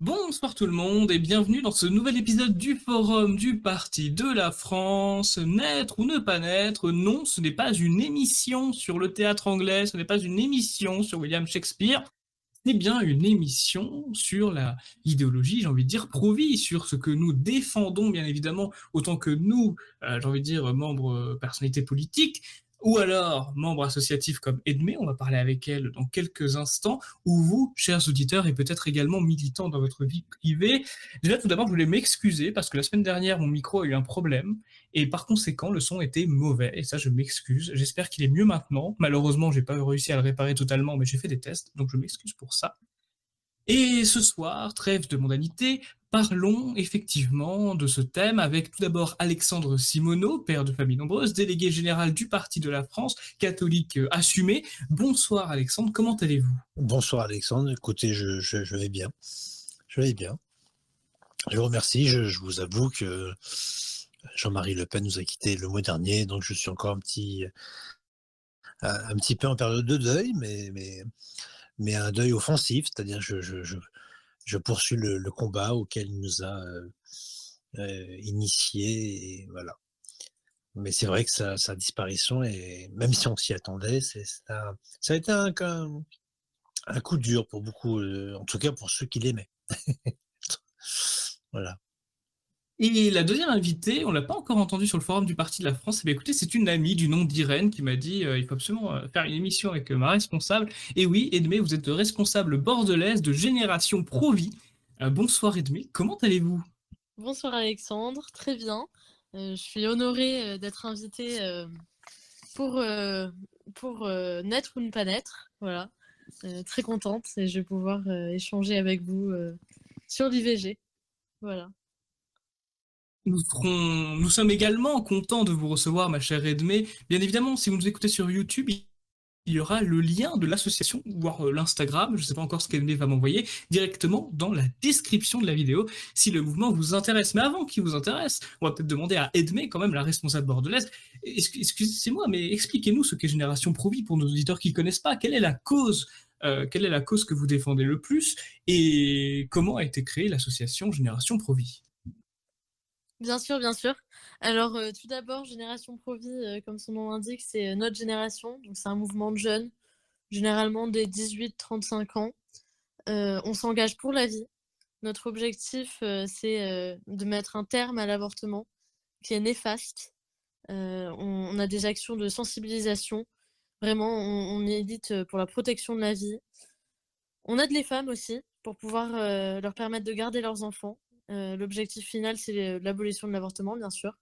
Bonsoir tout le monde et bienvenue dans ce nouvel épisode du Forum du Parti de la France. Naître ou ne pas naître, non, ce n'est pas une émission sur le théâtre anglais, ce n'est pas une émission sur William Shakespeare, c'est bien une émission sur l'idéologie, j'ai envie de dire, pro-vie, sur ce que nous défendons, bien évidemment, autant que nous, j'ai envie de dire, membres, personnalités politiques, ou alors membres associatifs comme Edmé, on va parler avec elle dans quelques instants, ou vous, chers auditeurs, et peut-être également militants dans votre vie privée. Déjà, tout d'abord, je voulais m'excuser parce que la semaine dernière, mon micro a eu un problème, et par conséquent, le son était mauvais, et ça, je m'excuse. J'espère qu'il est mieux maintenant. Malheureusement, j'ai pas réussi à le réparer totalement, mais j'ai fait des tests, donc je m'excuse pour ça. Et ce soir, trêve de mondanité, parlons effectivement de ce thème avec tout d'abord Alexandre Simoneau, père de famille nombreuse, délégué général du Parti de la France, catholique assumé. Bonsoir Alexandre, comment allez-vous? Bonsoir Alexandre, écoutez, je vais bien. Je vais bien. Je vous remercie. Je vous avoue que Jean-Marie Le Pen nous a quittés le mois dernier, donc je suis encore un petit peu en période de deuil, mais un deuil offensif, c'est-à-dire je poursuis le combat auquel il nous a initiés, et voilà. Mais c'est vrai que sa disparition, et même si on s'y attendait, ça a été un coup dur pour beaucoup, en tout cas pour ceux qui l'aimaient. Voilà. Et la deuxième invitée, on l'a pas encore entendue sur le forum du Parti de la France. Eh bien, écoutez, c'est une amie du nom d'Irène qui m'a dit il faut absolument faire une émission avec ma responsable. Et oui, Edmé, vous êtes responsable bordelaise de Génération Pro-Vie. Bonsoir Edmé, comment allez-vous? Bonsoir Alexandre, très bien. Je suis honorée d'être invitée pour, euh, pour naître ou ne pas naître. Voilà, très contente et je vais pouvoir échanger avec vous sur l'IVG. Voilà. Nous sommes également contents de vous recevoir, ma chère Edmé. Bien évidemment, si vous nous écoutez sur YouTube, il y aura le lien de l'association, voire l'Instagram, je ne sais pas encore ce qu'Edmé va m'envoyer, directement dans la description de la vidéo, si le mouvement vous intéresse. Mais avant qu'il vous intéresse, on va peut-être demander à Edmé, quand même, la responsable bordelaise, excusez-moi, mais expliquez-nous ce qu'est Génération Pro-Vie pour nos auditeurs qui ne connaissent pas. Quelle est la cause que vous défendez le plus et comment a été créée l'association Génération Pro-Vie? Bien sûr, bien sûr. Alors, tout d'abord, Génération Pro-Vie, comme son nom l'indique, c'est notre génération. Donc, c'est un mouvement de jeunes, généralement des 18-35 ans. On s'engage pour la vie. Notre objectif, c'est de mettre un terme à l'avortement qui est néfaste. On a des actions de sensibilisation. Vraiment, on milite pour la protection de la vie. On aide les femmes aussi pour pouvoir leur permettre de garder leurs enfants. L'objectif final, c'est l'abolition de l'avortement, bien sûr.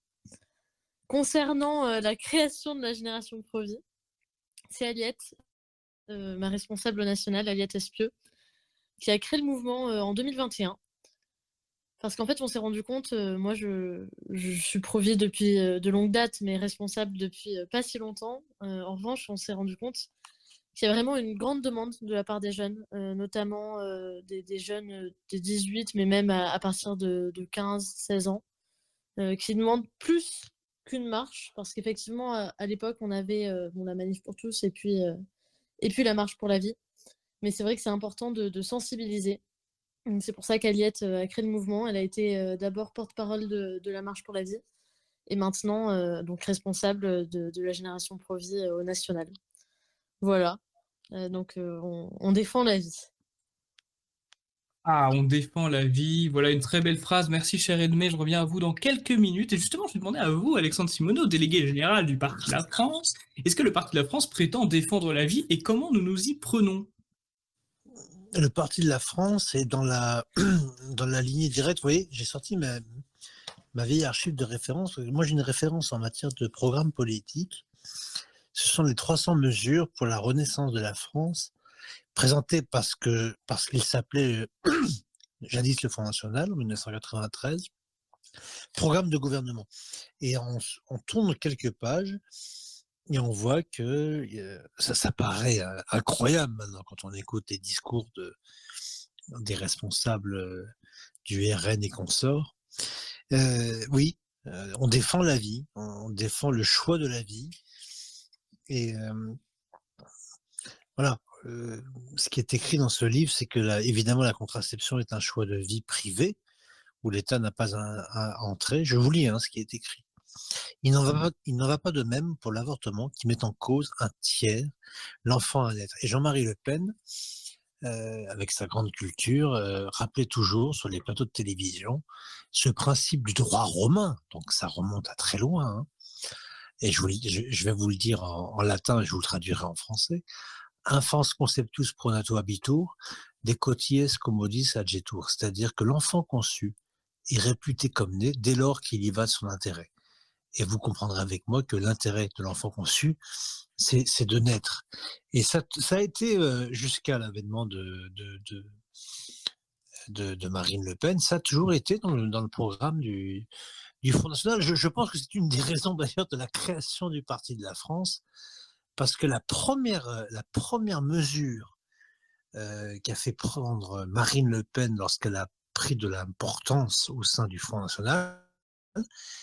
Concernant la création de la Génération Pro-Vie, c'est Aliette, ma responsable nationale, Aliette Espieux, qui a créé le mouvement en 2021. Parce qu'en fait, on s'est rendu compte, moi je suis pro-vie depuis de longue date, mais responsable depuis pas si longtemps. En revanche, on s'est rendu compte qu'il y a vraiment une grande demande de la part des jeunes, notamment des jeunes de 18, mais même à partir de 15-16 ans, qui demandent plus qu'une marche, parce qu'effectivement, à l'époque, on avait bon, la manif pour tous et puis la marche pour la vie. Mais c'est vrai que c'est important de sensibiliser. C'est pour ça qu'Aliette a créé le mouvement. Elle a été d'abord porte-parole de la Marche pour la vie et maintenant donc responsable de la Génération Pro-Vie au national. Voilà, donc on défend la vie. Ah, on défend la vie. Voilà une très belle phrase. Merci, cher Edmé. Je reviens à vous dans quelques minutes. Et justement, je vais demander à vous, Alexandre Simoneau, délégué général du Parti de la France. Est-ce que le Parti de la France prétend défendre la vie et comment nous nous y prenons? Le Parti de la France est dans dans la lignée directe. Vous voyez, j'ai sorti ma vieille archive de référence. Moi, j'ai une référence en matière de programme politique. Ce sont les 300 mesures pour la renaissance de la France, présentées parce qu'il s'appelait jadis le Front National, en 1993, programme de gouvernement. Et on tourne quelques pages et on voit que ça paraît incroyable maintenant quand on écoute les discours des responsables du RN et consorts. Oui, on défend la vie, on défend le choix de la vie. Et voilà, ce qui est écrit dans ce livre, c'est que évidemment la contraception est un choix de vie privé où l'État n'a pas à entrer. Je vous lis ce qui est écrit. Il n'en va pas de même pour l'avortement qui met en cause un tiers, l'enfant à naître. Et Jean-Marie Le Pen, avec sa grande culture, rappelait toujours sur les plateaux de télévision ce principe du droit romain. Donc ça remonte à très loin. Et je vais vous le dire en latin et je vous le traduirai en français. Infans conceptus pro nato habitur, de quoties commodis adjetur. C'est-à-dire que l'enfant conçu est réputé comme né dès lors qu'il y va de son intérêt. Et vous comprendrez avec moi que l'intérêt de l'enfant conçu, c'est de naître. Et ça a été jusqu'à l'avènement de Marine Le Pen, ça a toujours été dans le programme du Front National. Je pense que c'est une des raisons d'ailleurs de la création du Parti de la France, parce que la première mesure qu'a fait prendre Marine Le Pen lorsqu'elle a pris de l'importance au sein du Front National,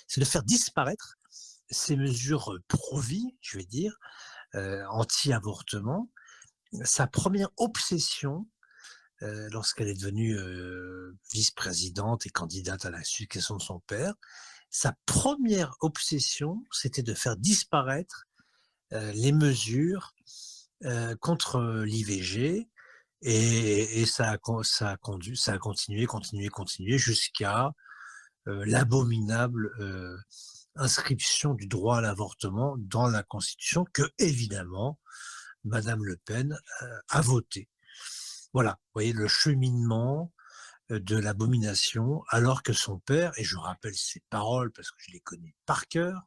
c'est de faire disparaître ces mesures pro-vie, je vais dire, anti-avortement. Sa première obsession, lorsqu'elle est devenue vice-présidente et candidate à la succession de son père, sa première obsession, c'était de faire disparaître les mesures contre l'IVG, et ça a continué jusqu'à l'abominable inscription du droit à l'avortement dans la Constitution que, évidemment, Madame Le Pen a voté. Voilà, vous voyez le cheminement de l'abomination, alors que son père, et je rappelle ses paroles parce que je les connais par cœur,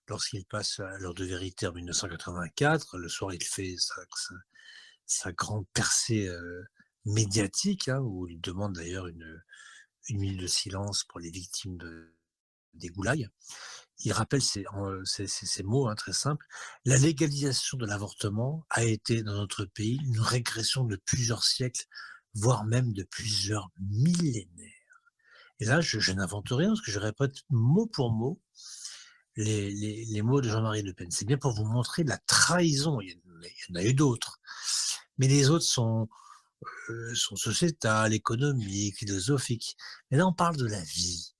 lorsqu'il passe à l'heure de vérité en 1984, le soir il fait sa grande percée médiatique, où il demande d'ailleurs une minute de silence pour les victimes des goulags. Il rappelle ces mots très simples. La légalisation de l'avortement a été dans notre pays une régression de plusieurs siècles, voire même de plusieurs millénaires. Et là, je n'invente rien, parce que je répète mot pour mot les mots de Jean-Marie Le Pen. C'est bien pour vous montrer la trahison. Il y en a eu d'autres. Mais les autres sont sociétales, économiques, philosophiques. Mais là, on parle de la vie.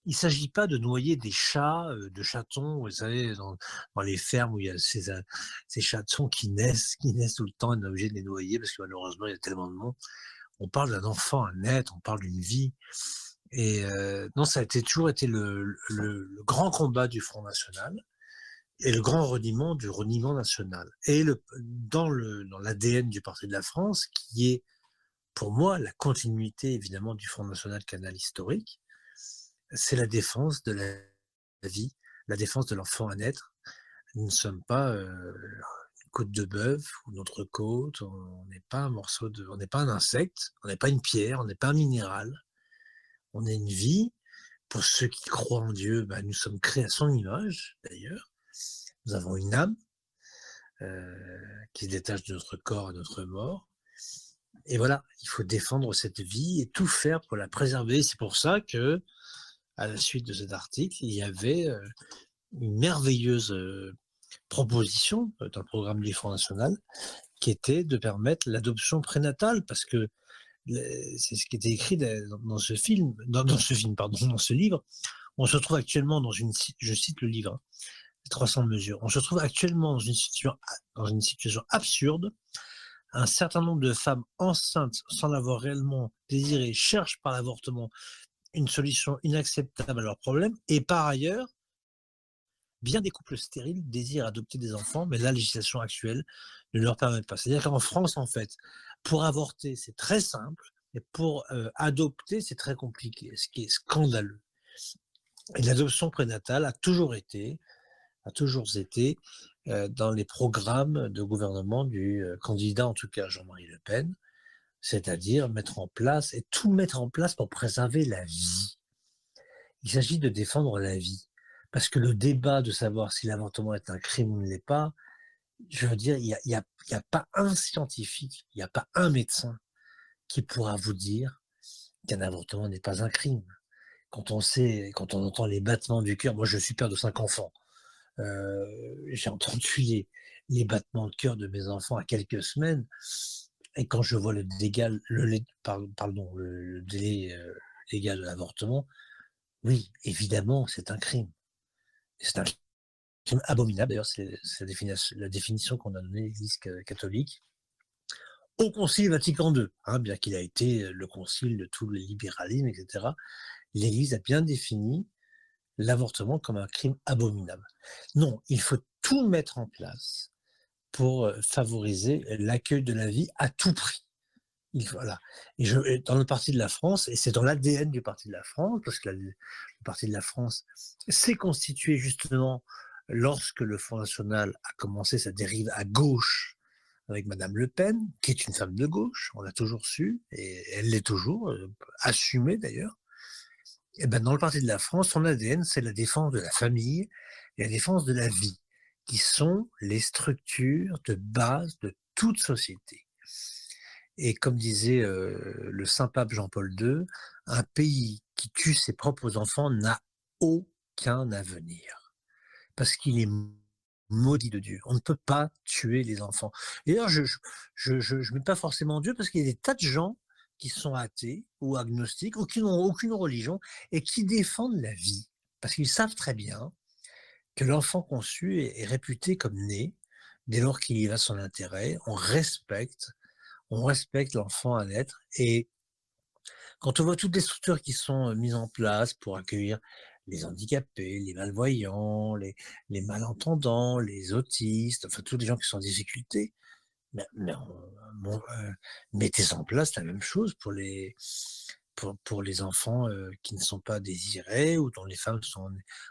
Il ne s'agit pas de noyer des chats, de chatons, vous savez, dans les fermes où il y a ces chatons qui naissent tout le temps, on est obligé de les noyer parce que malheureusement, il y a tellement de monde. On parle d'un enfant à naître, on parle d'une vie. Et non, ça a toujours été le grand combat du Front National et le grand reniement du reniement national. Et dans l'ADN du Parti de la France, qui est pour moi la continuité évidemment du Front National canal historique, c'est la défense de la vie, la défense de l'enfant à naître. Nous ne sommes pas une côte de bœuf ou notre côte, on n'est pas on n'est pas un insecte, on n'est pas une pierre, on n'est pas un minéral. On est une vie. Pour ceux qui croient en Dieu, nous sommes créés à son image, d'ailleurs. Nous avons une âme qui se détache de notre corps à notre mort. Et voilà, il faut défendre cette vie et tout faire pour la préserver. C'est pour ça que, à la suite de cet article, il y avait une merveilleuse proposition dans le programme du Front National qui était de permettre l'adoption prénatale, parce que c'est ce qui était écrit dans ce livre. On se trouve actuellement je cite le livre, 300 mesures. On se trouve actuellement dans une situation absurde. Un certain nombre de femmes enceintes, sans l'avoir réellement désiré, cherchent par l'avortement une solution inacceptable à leurs problèmes. Et par ailleurs, bien des couples stériles désirent adopter des enfants, mais la législation actuelle ne leur permet pas. C'est-à-dire qu'en France, en fait, pour avorter, c'est très simple, et pour adopter, c'est très compliqué, ce qui est scandaleux. Et l'adoption prénatale a toujours été dans les programmes de gouvernement du candidat, en tout cas Jean-Marie Le Pen, c'est-à-dire tout mettre en place pour préserver la vie. Il s'agit de défendre la vie. Parce que le débat de savoir si l'avortement est un crime ou ne l'est pas, je veux dire, il n'y a pas un scientifique, il n'y a pas un médecin qui pourra vous dire qu'un avortement n'est pas un crime. Quand on entend les battements du cœur, moi je suis père de 5 enfants, j'ai entendu les battements de cœur de mes enfants à quelques semaines. Et quand je vois le délai légal de l'avortement, oui, évidemment, c'est un crime. C'est un crime abominable. D'ailleurs, c'est la définition qu'on a donnée à l'Église catholique au Concile Vatican II, hein, bien qu'il a été le concile de tout le libéralisme, etc. L'Église a bien défini l'avortement comme un crime abominable. Non, il faut tout mettre en place pour favoriser l'accueil de la vie à tout prix. Voilà. Et dans le Parti de la France, et c'est dans l'ADN du Parti de la France, parce que le Parti de la France s'est constitué justement lorsque le Front National a commencé sa dérive à gauche avec Madame Le Pen, qui est une femme de gauche, on l'a toujours su, et elle l'est toujours, assumée d'ailleurs. Et ben dans le Parti de la France, son ADN, c'est la défense de la famille et la défense de la vie, qui sont les structures de base de toute société. Et comme disait le saint pape Jean-Paul II, un pays qui tue ses propres enfants n'a aucun avenir, parce qu'il est maudit de Dieu. On ne peut pas tuer les enfants. Et d'ailleurs, je mets pas forcément Dieu, parce qu'il y a des tas de gens qui sont athées ou agnostiques ou qui n'ont aucune religion et qui défendent la vie, parce qu'ils savent très bien que l'enfant conçu est réputé comme né dès lors qu'il y va son intérêt. On respecte l'enfant à naître. Et quand on voit toutes les structures qui sont mises en place pour accueillir les handicapés, les malvoyants, les malentendants, les autistes, enfin tous les gens qui sont en difficulté, mettez en place la même chose pour les enfants qui ne sont pas désirés ou dont les femmes sont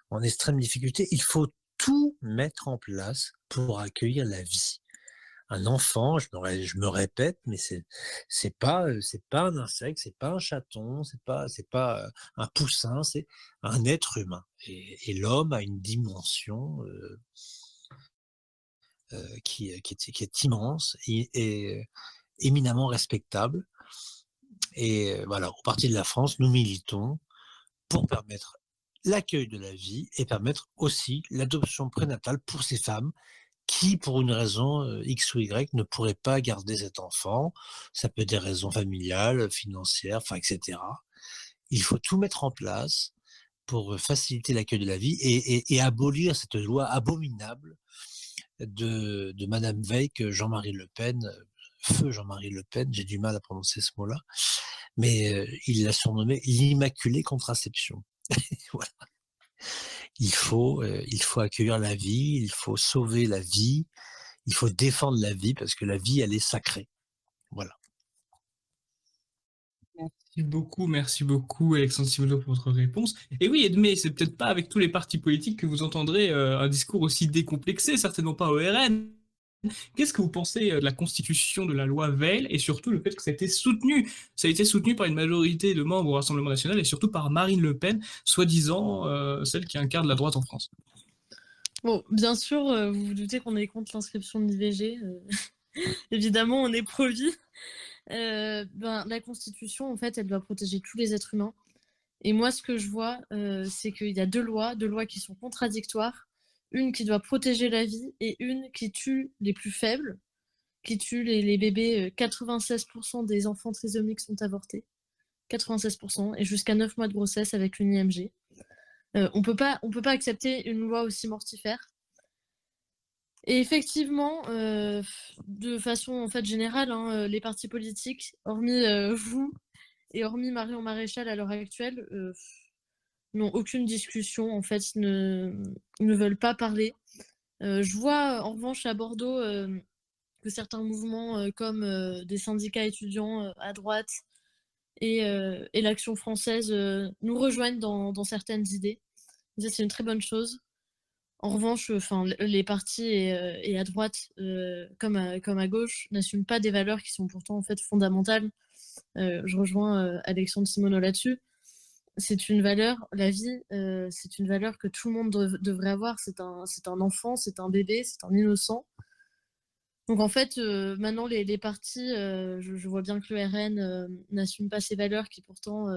en extrême difficulté. Il faut tout mettre en place pour accueillir la vie. Un enfant, je me répète, mais c'est pas un insecte, c'est pas un chaton, c'est pas un poussin, c'est un être humain. Et l'homme a une dimension qui est immense et éminemment respectable. Et voilà, au Parti de la France, nous militons pour permettre l'accueil de la vie et permettre aussi l'adoption prénatale pour ces femmes qui, pour une raison X ou Y, ne pourraient pas garder cet enfant. Ça peut être des raisons familiales, financières, enfin, etc. Il faut tout mettre en place pour faciliter l'accueil de la vie et abolir cette loi abominable de Madame Veil, que Jean-Marie Le Pen, feu Jean-Marie Le Pen, j'ai du mal à prononcer ce mot-là, mais il l'a surnommé l'Immaculée Contraception. Voilà. Il faut accueillir la vie, il faut sauver la vie, il faut défendre la vie, parce que la vie, elle est sacrée. Voilà. Merci beaucoup, Alexandre Simoneau, pour votre réponse. Et oui, mais c'est peut-être pas avec tous les partis politiques que vous entendrez un discours aussi décomplexé, certainement pas au RN. Qu'est-ce que vous pensez de la constitution de la loi Veil et surtout le fait que ça a été soutenu? Ça a été soutenu par une majorité de membres au Rassemblement national et surtout par Marine Le Pen, soi-disant celle qui incarne la droite en France. Bon, bien sûr, vous vous doutez qu'on est contre l'inscription de l'IVG. Évidemment, on est pro-vie. La Constitution, en fait, elle doit protéger tous les êtres humains. Et moi, ce que je vois, c'est qu'il y a deux lois qui sont contradictoires. Une qui doit protéger la vie et une qui tue les plus faibles, qui tue les bébés. 96% des enfants trisomiques sont avortés. 96%, et jusqu'à 9 mois de grossesse avec une IMG. On peut pas accepter une loi aussi mortifère. Et effectivement, de façon en fait générale, hein, les partis politiques, hormis vous et hormis Marion Maréchal à l'heure actuelle, n'ont aucune discussion, en fait, ne veulent pas parler. Je vois en revanche à Bordeaux que certains mouvements comme des syndicats étudiants à droite et l'Action française nous rejoignent dans certaines idées. Ça, c'est une très bonne chose. En revanche, les partis et à droite comme à gauche n'assument pas des valeurs qui sont pourtant en fait fondamentales. Je rejoins Alexandre Simoneau là-dessus. C'est une valeur, la vie, c'est une valeur que tout le monde devrait avoir. C'est un enfant, c'est un bébé, c'est un innocent. Donc en fait, maintenant les partis, je vois bien que le RN n'assume pas ces valeurs qui pourtant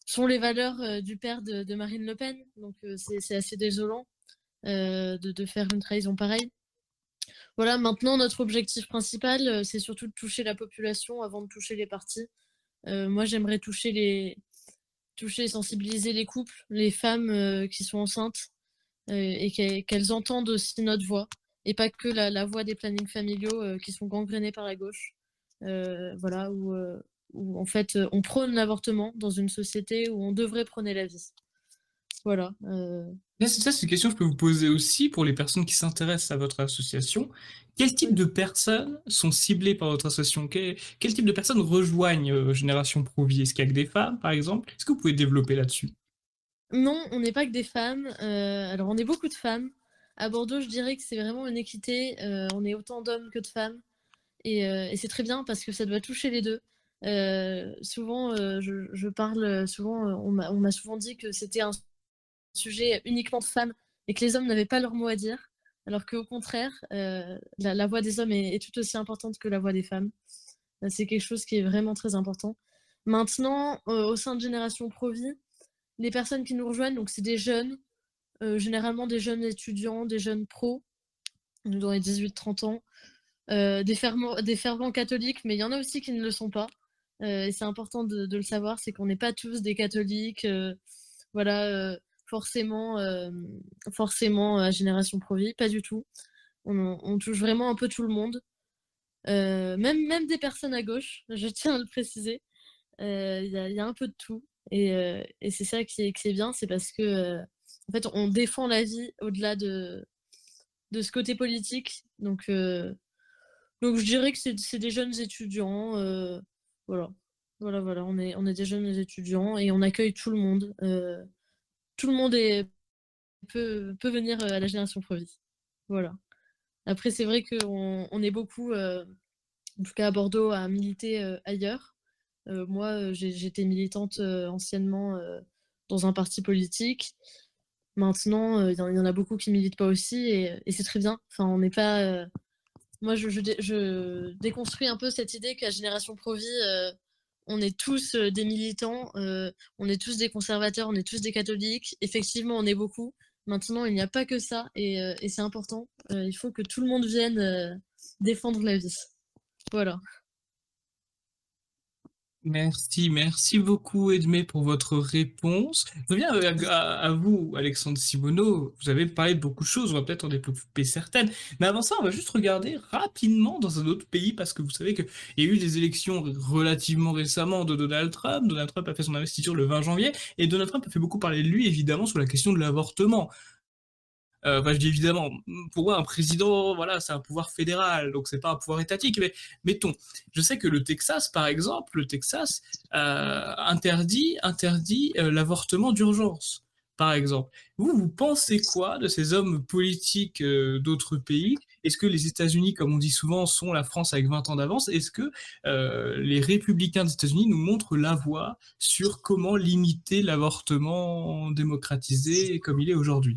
sont les valeurs du père de Marine Le Pen. Donc c'est assez désolant de faire une trahison pareille. Voilà, maintenant notre objectif principal, c'est surtout de toucher la population avant de toucher les partis. Moi j'aimerais toucher et sensibiliser les couples, les femmes, qui sont enceintes, et qu'elles entendent aussi notre voix et pas que la voix des plannings familiaux, qui sont gangrénés par la gauche. Voilà, où en fait, on prône l'avortement dans une société où on devrait prôner la vie. Voilà, Là, c'est une question que je peux vous poser aussi pour les personnes qui s'intéressent à votre association. Quel type oui. de personnes sont ciblées par votre association? Quel type de personnes rejoignent Génération Pro-Vie? Est-ce qu'il y a que des femmes, par exemple? Est-ce que vous pouvez développer là-dessus? Non, on n'est pas que des femmes, alors on est beaucoup de femmes. À Bordeaux, je dirais que c'est vraiment une équité, on est autant d'hommes que de femmes et c'est très bien parce que ça doit toucher les 2. Souvent, je parle, souvent, on m'a souvent dit que c'était un sujet uniquement de femmes et que les hommes n'avaient pas leur mot à dire, alors qu'au contraire, la voix des hommes est tout aussi importante que la voix des femmes. C'est quelque chose qui est vraiment très important. Maintenant, au sein de Génération Pro-Vie, les personnes qui nous rejoignent, donc c'est des jeunes, généralement des jeunes étudiants, des jeunes pros, dans les 18-30 ans, des fervents catholiques, mais il y en a aussi qui ne le sont pas. Et c'est important de le savoir, c'est qu'on n'est pas tous des catholiques, voilà, forcément à Génération Pro-Vie, pas du tout. On touche vraiment un peu tout le monde, même des personnes à gauche, je tiens à le préciser. Il y a un peu de tout et c'est ça qui est bien, c'est parce que, en fait, on défend la vie au-delà de ce côté politique. Donc je dirais que c'est des jeunes étudiants, voilà. Voilà, on est des jeunes étudiants et on accueille tout le monde. Tout le monde peut venir, à la Génération Pro-Vie. Voilà. Après c'est vrai qu'on est beaucoup, en tout cas à Bordeaux, à militer, ailleurs. Moi, j'étais militante, anciennement, dans un parti politique. Maintenant, il y en a beaucoup qui militent pas aussi et c'est très bien. Enfin, on n'est pas, moi je déconstruis un peu cette idée qu'à Génération Pro-Vie, on est tous, des militants, on est tous des conservateurs, on est tous des catholiques. Effectivement, on est beaucoup. Maintenant, il n'y a pas que ça et c'est important. Il faut que tout le monde vienne, défendre la vie. Voilà. Merci beaucoup Edmé pour votre réponse. Je reviens à vous, Alexandre Simoneau. Vous avez parlé de beaucoup de choses, on va peut-être en développer certaines. Mais avant ça, on va juste regarder rapidement dans un autre pays parce que vous savez qu'il y a eu des élections relativement récemment de Donald Trump. Donald Trump a fait son investiture le 20 janvier et Donald Trump a fait beaucoup parler de lui, évidemment, sur la question de l'avortement. Enfin, je dis évidemment, pour moi, un président, voilà, c'est un pouvoir fédéral, donc c'est pas un pouvoir étatique. Mais mettons, je sais que le Texas, par exemple, le Texas interdit l'avortement d'urgence, par exemple. Vous pensez quoi de ces hommes politiques d'autres pays? Est-ce que les États-Unis, comme on dit souvent, sont la France avec 20 ans d'avance? Est-ce que les républicains des États-Unis nous montrent la voie sur comment limiter l'avortement démocratisé comme il est aujourd'hui?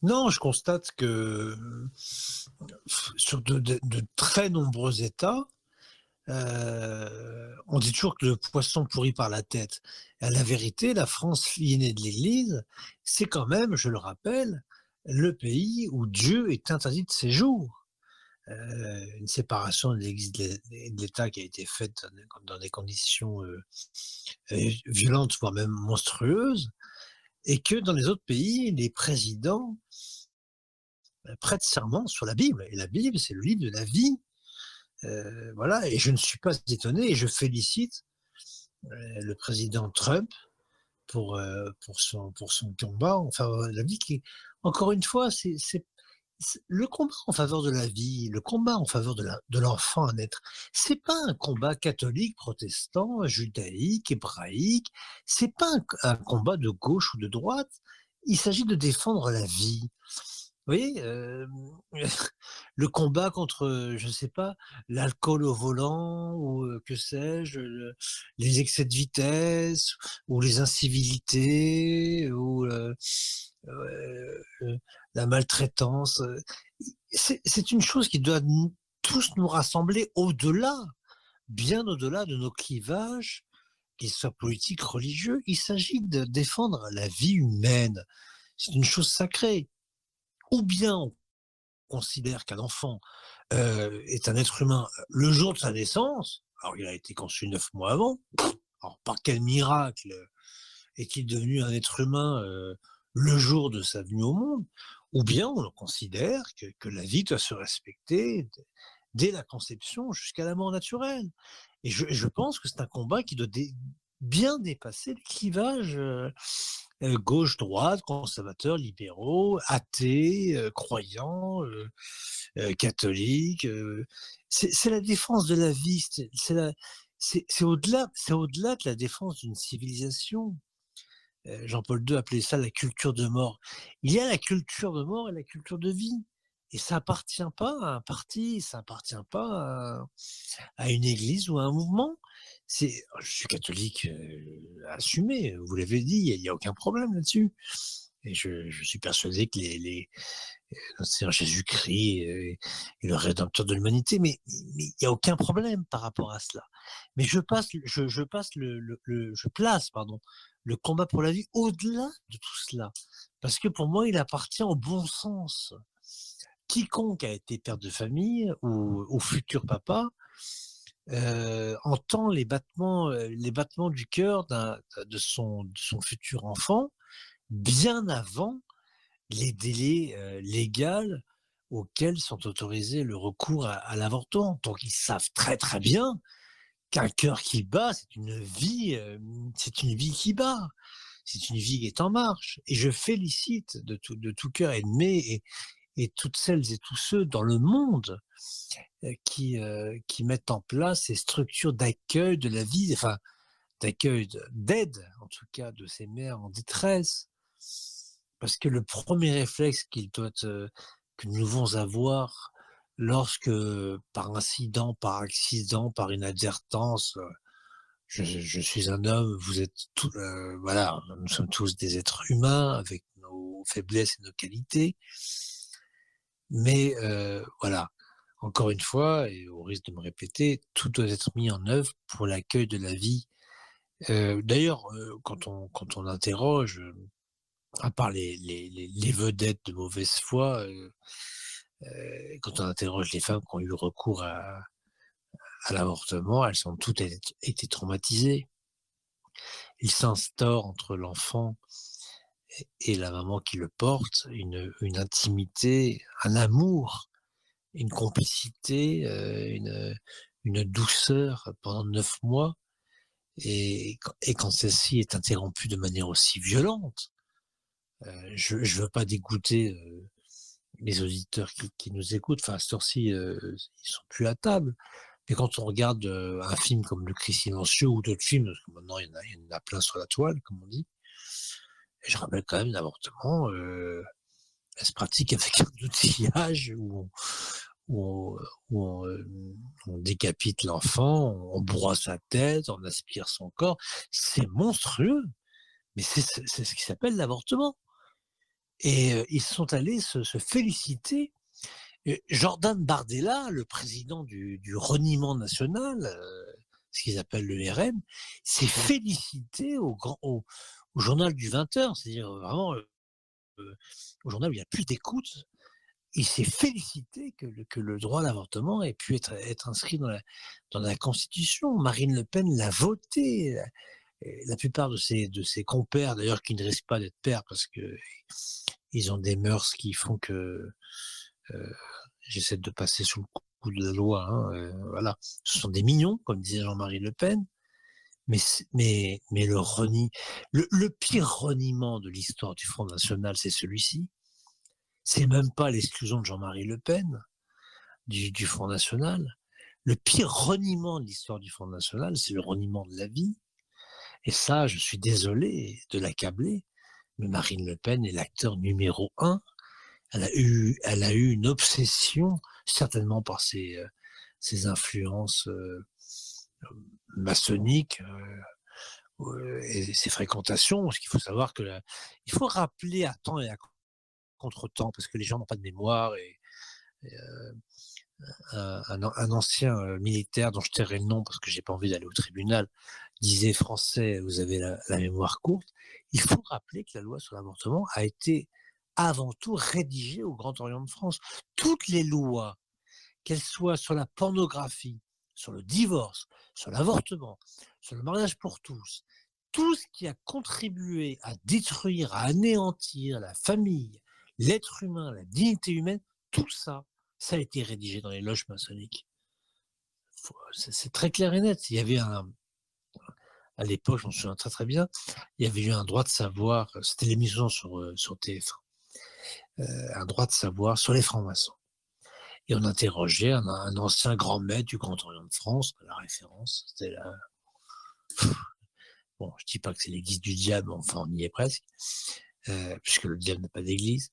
Non, je constate que sur de très nombreux États, on dit toujours que le poisson pourrit par la tête. Et la vérité, la France, fille aînée de l'Église, c'est quand même, je le rappelle, le pays où Dieu est interdit de séjour. Une séparation de l'Église et de l'État qui a été faite dans des conditions violentes, voire même monstrueuses, et que dans les autres pays, les présidents prêtent serment sur la Bible. Et la Bible, c'est le livre de la vie. Voilà, et je ne suis pas étonné, et je félicite le président Trump pour son combat. Enfin, la vie qui, encore une fois, c'est le combat en faveur de la vie, le combat en faveur de l'enfant à naître. C'est pas un combat catholique, protestant, judaïque, hébraïque. C'est pas un combat de gauche ou de droite. Il s'agit de défendre la vie. Vous voyez, le combat contre, je ne sais pas, l'alcool au volant ou que sais-je, les excès de vitesse ou les incivilités ou la maltraitance. C'est une chose qui doit tous nous rassembler au-delà, bien au-delà de nos clivages, qu'ils soient politiques, religieux. Il s'agit de défendre la vie humaine. C'est une chose sacrée. Ou bien considère qu'un enfant est un être humain le jour de sa naissance, alors il a été conçu 9 mois avant, alors par quel miracle est-il devenu un être humain le jour de sa venue au monde, ou bien on considère que la vie doit se respecter dès la conception jusqu'à la mort naturelle. Et je pense que c'est un combat qui doit bien dépasser le clivage gauche-droite, conservateurs, libéraux, athées, croyants, catholiques. C'est la défense de la vie, c'est au-delà de la défense d'une civilisation. Jean-Paul II appelait ça la culture de mort. Il y a la culture de mort et la culture de vie. Et ça appartient pas à un parti, ça appartient pas à une église ou à un mouvement. Je suis catholique assumé, vous l'avez dit, il n'y a aucun problème là-dessus. Et je suis persuadé que notre Seigneur Jésus-Christ est le Rédempteur de l'humanité, mais il n'y a aucun problème par rapport à cela. Mais je place le combat pour la vie au-delà de tout cela. Parce que pour moi, il appartient au bon sens. Quiconque a été père de famille ou futur papa entend les battements du cœur de son futur enfant bien avant les délais légaux auxquels sont autorisés le recours à l'avortement. Donc ils savent très très bien qu'un cœur qui bat, c'est une vie qui bat. C'est une vie qui est en marche. Et je félicite de tout cœur et toutes celles et tous ceux dans le monde qui mettent en place ces structures d'accueil de la vie, enfin d'aide en tout cas de ces mères en détresse. Parce que le premier réflexe que nous devons avoir lorsque par incident, par accident, par inadvertance, je suis un homme, vous êtes voilà, nous sommes tous des êtres humains avec nos faiblesses et nos qualités. Mais voilà, encore une fois, et au risque de me répéter, tout doit être mis en œuvre pour l'accueil de la vie. D'ailleurs, quand on interroge, à part les vedettes de mauvaise foi, quand on interroge les femmes qui ont eu recours à l'avortement, elles ont toutes été traumatisées. Il s'instaure entre l'enfant et la maman qui le porte une intimité, un amour, une complicité, une douceur pendant 9 mois. Et quand celle-ci est interrompue de manière aussi violente, je ne veux pas dégoûter les auditeurs qui nous écoutent. Enfin, à cette heure-ci, ils sont plus à table. Mais quand on regarde un film comme Le Cri silencieux ou d'autres films, parce que maintenant il y en a plein sur la toile, comme on dit, et je rappelle quand même l'avortement, elle se pratique avec un outillage où on décapite l'enfant, on broie sa tête, on aspire son corps. C'est monstrueux, mais c'est ce qui s'appelle l'avortement. Et ils sont allés se féliciter. Jordan Bardella, le président du reniement national, ce qu'ils appellent le RM, s'est félicité au journal du 20h, c'est-à-dire vraiment au journal où il y a plus d'écoute. Il s'est félicité que le droit à l'avortement ait pu être inscrit dans la Constitution. Marine Le Pen l'a voté. La plupart de ses compères, d'ailleurs, qui ne risquent pas d'être pères parce que ils ont des mœurs qui font que j'essaie de passer sous le coup de la loi. Voilà, ce sont des mignons, comme disait Jean-Marie Le Pen. Mais le pire reniement de l'histoire du Front National, c'est celui-ci. C'est même pas l'exclusion de Jean-Marie Le Pen du Front National. Le pire reniement de l'histoire du Front National, c'est le reniement de la vie. Et ça, je suis désolé de l'accabler, mais Marine Le Pen est l'acteur numéro 1. Elle a eu une obsession, certainement par ses influences maçonniques et ses fréquentations. Parce qu'il faut savoir il faut rappeler à temps et à contre-temps, parce que les gens n'ont pas de mémoire. Un ancien militaire dont je tairai le nom parce que j'ai pas envie d'aller au tribunal disait: Français, vous avez la mémoire courte. Il faut rappeler que la loi sur l'avortement a été avant tout rédigé au Grand Orient de France. Toutes les lois, qu'elles soient sur la pornographie, sur le divorce, sur l'avortement, sur le mariage pour tous, tout ce qui a contribué à détruire, à anéantir la famille, l'être humain, la dignité humaine, tout ça, ça a été rédigé dans les loges maçonniques. C'est très clair et net. Il y avait à l'époque, je m'en souviens très très bien, il y avait eu un droit de savoir, c'était l'émission sur TF1, un droit de savoir sur les francs-maçons. Et on interrogeait un ancien grand maître du Grand Orient de France, la référence, c'était là. Bon, je dis pas que c'est l'église du diable, enfin on y est presque, puisque le diable n'a pas d'église.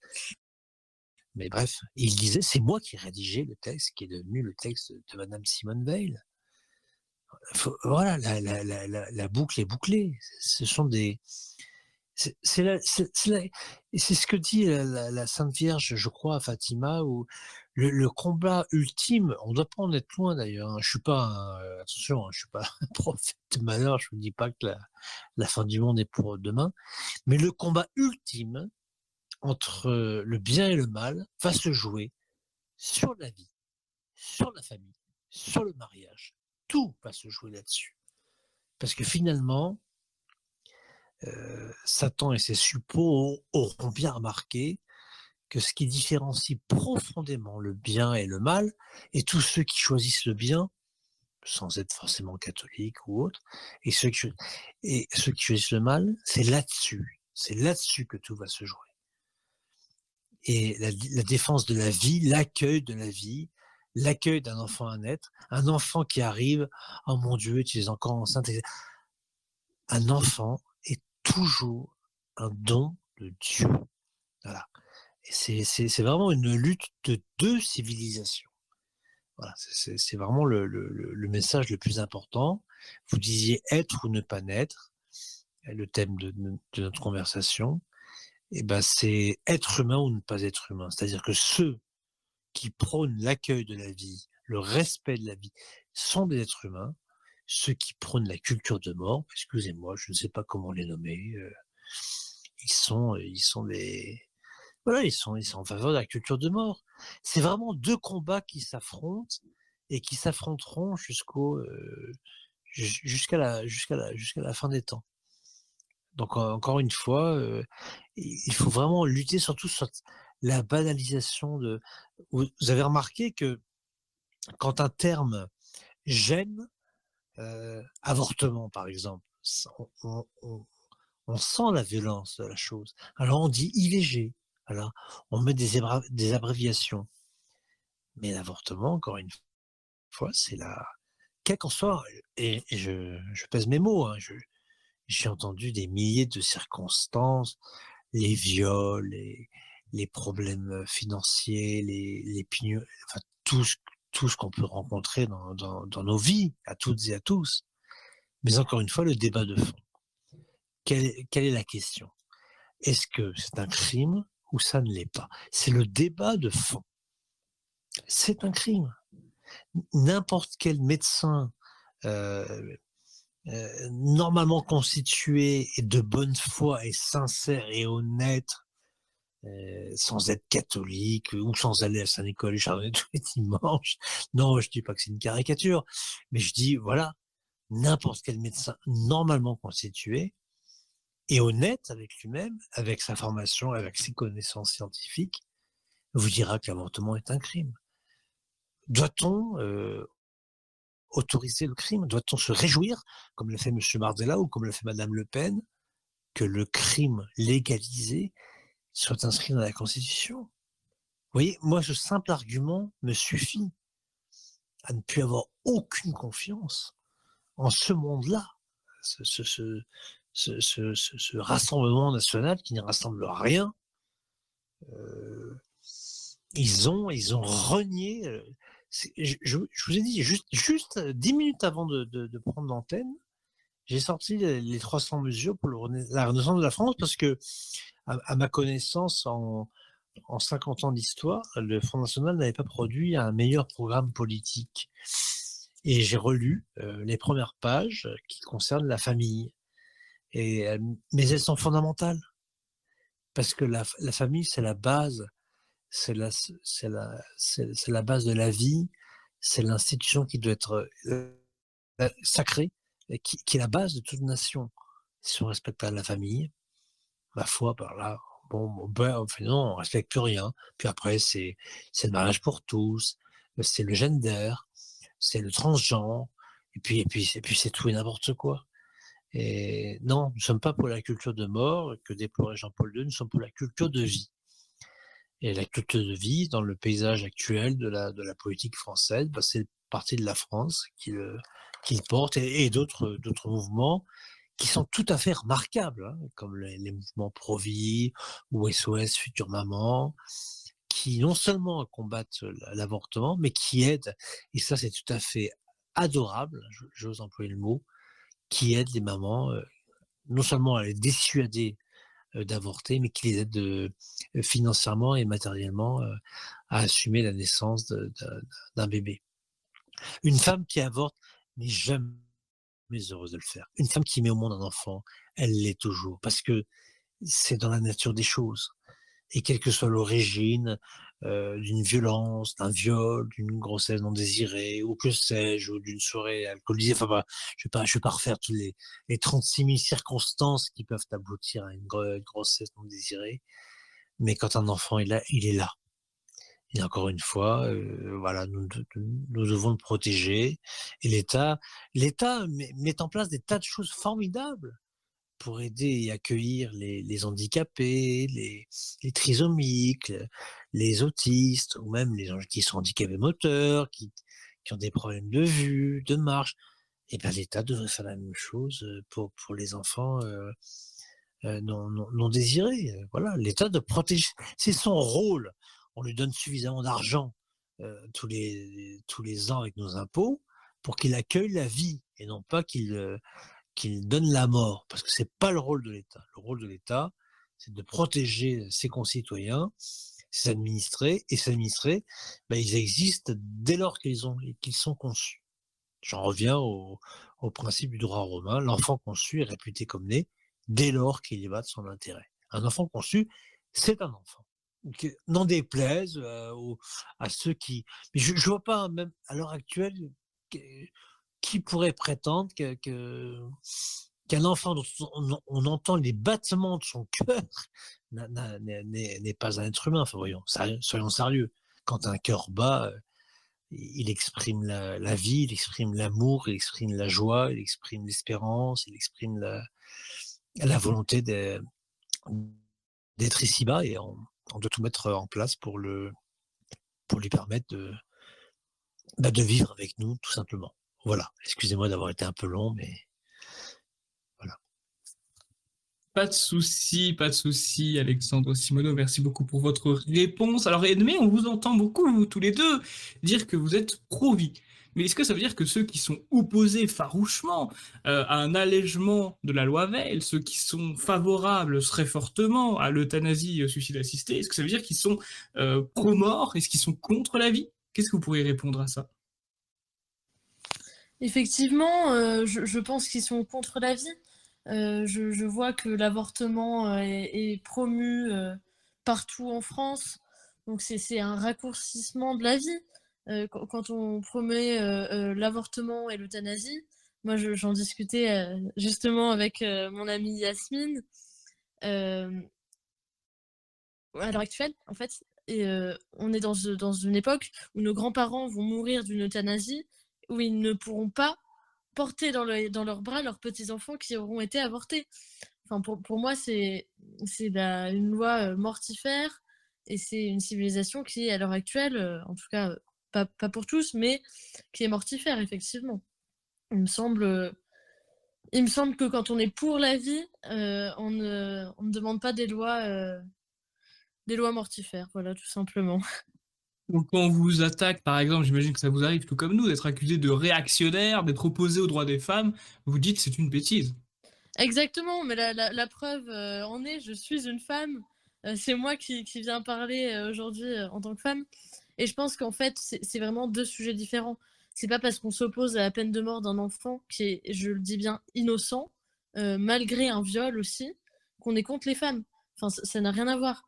Mais bref, il disait, c'est moi qui ai rédigé le texte qui est devenu le texte de Madame Simone Veil. Voilà, la boucle est bouclée. Ce sont des... C'est ce que dit la Sainte Vierge, je crois, à Fatima, où le combat ultime, on ne doit pas en être loin d'ailleurs. Hein. Je suis pas, attention, je suis pas un prophète de malheur. Je vous dis pas que la fin du monde est pour demain, mais le combat ultime entre le bien et le mal va se jouer sur la vie, sur la famille, sur le mariage. Tout va se jouer là-dessus, parce que finalement. Satan et ses suppôts auront bien remarqué que ce qui différencie profondément le bien et le mal, et tous ceux qui choisissent le bien, sans être forcément catholiques ou autres, et ceux qui choisissent le mal, c'est là-dessus que tout va se jouer. Et la défense de la vie, l'accueil de la vie, l'accueil d'un enfant à naître, un enfant qui arrive, oh mon Dieu, tu es encore enceinte, un enfant est toujours un don de Dieu. Voilà. Et c'est vraiment une lutte de deux civilisations. Voilà, c'est vraiment le message le plus important. Vous disiez être ou ne pas naître, le thème de notre conversation. Et ben c'est être humain ou ne pas être humain. C'est-à-dire que ceux qui prônent l'accueil de la vie, le respect de la vie, sont des êtres humains. Ceux qui prônent la culture de mort, excusez-moi, je ne sais pas comment les nommer, ils sont voilà, ils sont en faveur de la culture de mort. C'est vraiment deux combats qui s'affrontent et qui s'affronteront jusqu'à la fin des temps. Donc encore une fois, il faut vraiment lutter surtout sur la banalisation de. Vous avez remarqué que quand un terme gêne, avortement par exemple, on sent la violence de la chose. Alors on dit IVG, voilà, on met des abréviations. Mais l'avortement, encore une fois, c'est quel qu'en soit, et je pèse mes mots, hein, j'ai entendu des milliers de circonstances, les viols, les problèmes financiers, enfin, tout ce qu'on peut rencontrer dans nos vies, à toutes et à tous. Mais encore une fois, le débat de fond. Quelle est la question? Est-ce que c'est un crime ou ça ne l'est pas? C'est le débat de fond. C'est un crime. N'importe quel médecin normalement constitué et de bonne foi et sincère et honnête, sans être catholique ou sans aller à Saint-Nicolas et Chardonnay tous les dimanches. Non, je dis pas que c'est une caricature, mais je dis, voilà, n'importe quel médecin normalement constitué et honnête avec lui-même, avec sa formation, avec ses connaissances scientifiques, vous dira que l'avortement est un crime. Doit-on autoriser le crime? Doit-on se réjouir, comme l'a fait M. Bardella ou comme l'a fait Mme Le Pen, que le crime légalisé soit inscrit dans la Constitution? Vous voyez, moi, ce simple argument me suffit à ne plus avoir aucune confiance en ce monde-là, ce rassemblement national qui ne rassemble rien. Ils ont renié. Je vous ai dit, juste 10 minutes avant de prendre l'antenne, j'ai sorti les 300 mesures pour la Renaissance de la France parce que, à ma connaissance, en 50 ans d'histoire, le Front National n'avait pas produit un meilleur programme politique. Et j'ai relu les premières pages qui concernent la famille. Mais elles sont fondamentales. parce que la famille, c'est la base, c'est la base de la vie, c'est l'institution qui doit être sacrée, et qui est la base de toute nation. Si on respecte pas la famille, ma foi, par là, enfin non, on respecte plus rien. Puis après, c'est le mariage pour tous, c'est le gender, c'est le transgenre, et puis c'est tout et n'importe quoi. Et non, nous ne sommes pas pour la culture de mort que déplorait Jean-Paul II, nous sommes pour la culture de vie. Et la culture de vie, dans le paysage actuel de la politique française, c'est le parti de la France qui le porte, et d'autres mouvements qui sont tout à fait remarquables, hein, comme les mouvements Pro-Vie ou SOS Future Maman, qui non seulement combattent l'avortement, mais qui aident, et ça c'est tout à fait adorable, j'ose employer le mot, qui aident les mamans non seulement à les dissuader d'avorter, mais qui les aident financièrement et matériellement à assumer la naissance d'un bébé. Une femme qui avorte n'est jamais heureuse de le faire. Une femme qui met au monde un enfant, elle l'est toujours, parce que c'est dans la nature des choses. Et quelle que soit l'origine d'une violence, d'un viol, d'une grossesse non désirée, ou que sais-je, ou d'une soirée alcoolisée, enfin, je vais pas refaire toutes les 36 000 circonstances qui peuvent aboutir à une grossesse non désirée. Mais quand un enfant est là, il est là. Et encore une fois, voilà, nous devons le protéger. Et l'État met en place des tas de choses formidables pour aider et accueillir les handicapés, les trisomiques, les autistes, ou même les gens qui sont handicapés moteurs, qui ont des problèmes de vue, de marche. Et bien l'État devrait faire la même chose pour les enfants non désirés. Voilà, l'État de protéger, c'est son rôle. On lui donne suffisamment d'argent tous les ans avec nos impôts pour qu'il accueille la vie, et non pas qu'il donne la mort, parce que c'est pas le rôle de l'État. Le rôle de l'État, c'est de protéger ses concitoyens, ses administrés, et ces administrés, ils existent dès lors qu'ils sont conçus. J'en reviens au principe du droit romain. L'enfant conçu est réputé comme né dès lors qu'il y va de son intérêt. Un enfant conçu, c'est un enfant. N'en déplaise à ceux qui... Mais je vois pas, même à l'heure actuelle, qui pourrait prétendre qu'un enfant dont on entend les battements de son cœur n'est pas un être humain. Enfin, soyons sérieux. Quand un cœur bat, il exprime la vie, il exprime l'amour, il exprime la joie, il exprime l'espérance, il exprime la volonté d'être ici-bas, et on doit tout mettre en place pour lui permettre de vivre avec nous, tout simplement. Voilà, excusez-moi d'avoir été un peu long, mais voilà. Pas de souci, Alexandre Simoneau. Merci beaucoup pour votre réponse. Alors, Edmé, on vous entend beaucoup, vous tous les deux, dire que vous êtes pro-vie. Mais est-ce que ça veut dire que ceux qui sont opposés farouchement à un allègement de la loi Veil, ceux qui sont favorables très fortement à l'euthanasie suicide assistée, est-ce que ça veut dire qu'ils sont pro-mort? Est-ce qu'ils sont contre la vie? Qu'est-ce que vous pourriez répondre à ça? Effectivement, je pense qu'ils sont contre la vie. Je vois que l'avortement est promu partout en France. Donc c'est un raccourcissement de la vie. Quand on promet l'avortement et l'euthanasie, moi j'en discutais justement avec mon amie Yasmine. À l'heure actuelle, en fait, on est dans une époque où nos grands-parents vont mourir d'une euthanasie, où ils ne pourront pas porter dans leurs bras leurs petits-enfants qui auront été avortés. Enfin, pour moi, c'est une loi mortifère, et c'est une civilisation qui, à l'heure actuelle, en tout cas, pas pour tous, mais qui est mortifère, effectivement. Il me semble que quand on est pour la vie, on ne demande pas des lois mortifères, voilà, tout simplement. Donc quand on vous attaque, par exemple, j'imagine que ça vous arrive tout comme nous, d'être accusé de réactionnaire, d'être opposé aux droits des femmes, vous dites que c'est une bêtise. Exactement, mais la preuve en est, je suis une femme. C'est moi qui viens parler aujourd'hui en tant que femme. Et je pense qu'en fait, c'est vraiment deux sujets différents. C'est pas parce qu'on s'oppose à la peine de mort d'un enfant qui est, je le dis bien, innocent, malgré un viol aussi, qu'on est contre les femmes. Enfin, ça n'a rien à voir.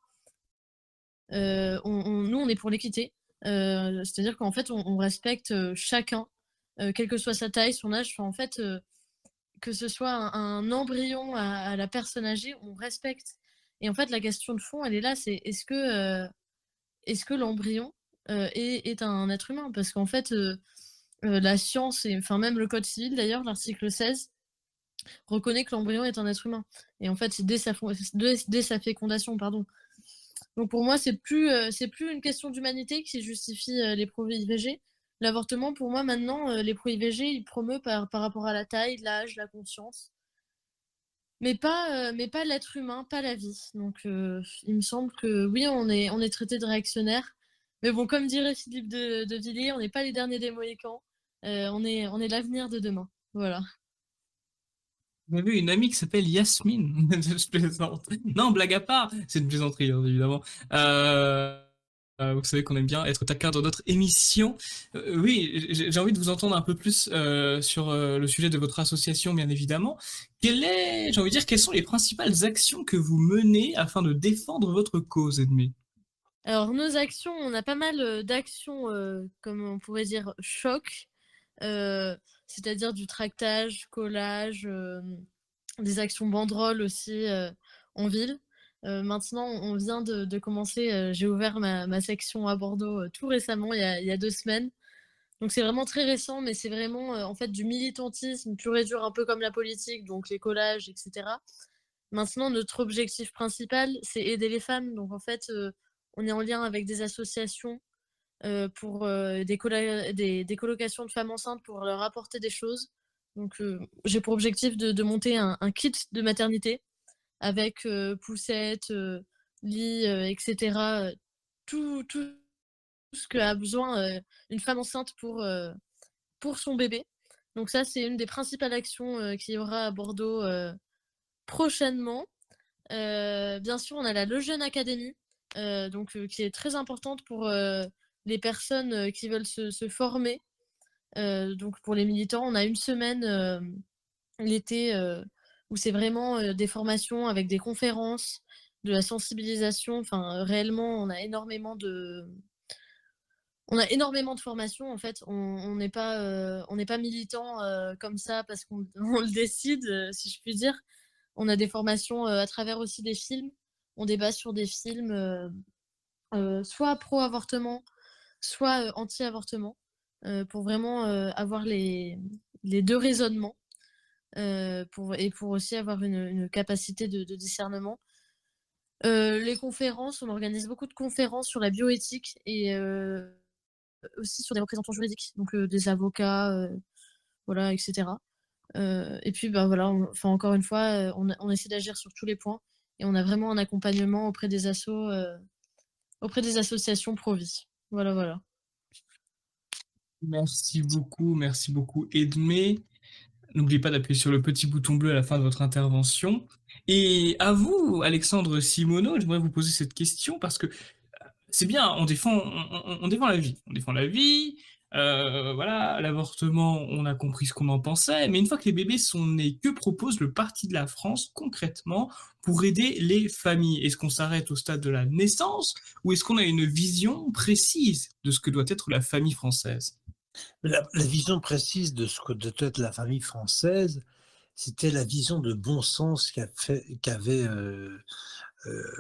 Nous, on est pour l'équité. C'est-à-dire qu'en fait, on respecte chacun, quelle que soit sa taille, son âge. Enfin, en fait, que ce soit un embryon à la personne âgée, on respecte. Et en fait, la question de fond, elle est là, c'est est-ce que l'embryon est un être humain? Parce qu'en fait, la science, et enfin même le Code civil d'ailleurs, l'article 16, reconnaît que l'embryon est un être humain. Et en fait, c'est dès sa fécondation, pardon. Donc pour moi, c'est plus une question d'humanité qui justifie les pro-IVG. L'avortement, pour moi, maintenant, les pro-IVG, ils promeuvent par rapport à la taille, l'âge, la conscience. Mais pas l'être humain, pas la vie. Donc il me semble que oui, on est traité de réactionnaire. Mais bon, comme dirait Philippe de Villiers, on n'est pas les derniers des Mohicans. On est l'avenir de demain. Voilà. J'avais une amie qui s'appelle Yasmine. Je plaisante. Non, blague à part, c'est une plaisanterie, hein, évidemment. Euh, vous savez qu'on aime bien être taquin dans notre émission. Oui, j'ai envie de vous entendre un peu plus sur le sujet de votre association, bien évidemment. J'ai envie de dire, quelles sont les principales actions que vous menez afin de défendre votre cause, Edmé? Alors, nos actions, on a pas mal d'actions, comme on pourrait dire, choc, c'est-à-dire du tractage, collage, des actions banderoles aussi en ville. Maintenant, on vient de commencer, j'ai ouvert ma section à Bordeaux tout récemment, il y a 2 semaines. Donc c'est vraiment très récent, mais c'est vraiment en fait du militantisme pur et dur, un peu comme la politique, donc les collages, etc. Maintenant, notre objectif principal, c'est aider les femmes. Donc en fait, on est en lien avec des associations pour des colocations de femmes enceintes pour leur apporter des choses. Donc j'ai pour objectif de monter un kit de maternité avec poussette, lit, etc. Tout ce qu'a besoin une femme enceinte pour son bébé. Donc ça, c'est une des principales actions qu'il y aura à Bordeaux prochainement. Bien sûr, on a la Le Jeune Academy, qui est très importante pour les personnes qui veulent se former. Donc pour les militants, on a une semaine l'été où c'est vraiment des formations avec des conférences, de la sensibilisation. Enfin, réellement, on a énormément de formations. En fait, on n'est pas militant comme ça parce qu'on on le décide, si je puis dire. On a des formations à travers aussi des films. On débat sur des films soit pro-avortement, soit anti-avortement, pour vraiment avoir les deux raisonnements et pour aussi avoir une capacité de discernement. Les conférences, on organise beaucoup de conférences sur la bioéthique et aussi sur des représentants juridiques, donc des avocats, voilà, etc. Et puis, bah voilà, enfin, encore une fois, on essaie d'agir sur tous les points et on a vraiment un accompagnement auprès des assos, auprès des associations pro-vie. Voilà, voilà. Merci beaucoup, Edmé. N'oubliez pas d'appuyer sur le petit bouton bleu à la fin de votre intervention. Et à vous, Alexandre Simoneau, j'aimerais vous poser cette question parce que c'est bien, on défend la vie. On défend la vie, voilà, l'avortement, on a compris ce qu'on en pensait, mais une fois que les bébés sont nés, que propose le Parti de la France concrètement pour aider les familles? Est-ce qu'on s'arrête au stade de la naissance ou est-ce qu'on a une vision précise de ce que doit être la famille française? La vision précise de ce que doit être la famille française, c'était la vision de bon sens qu'avait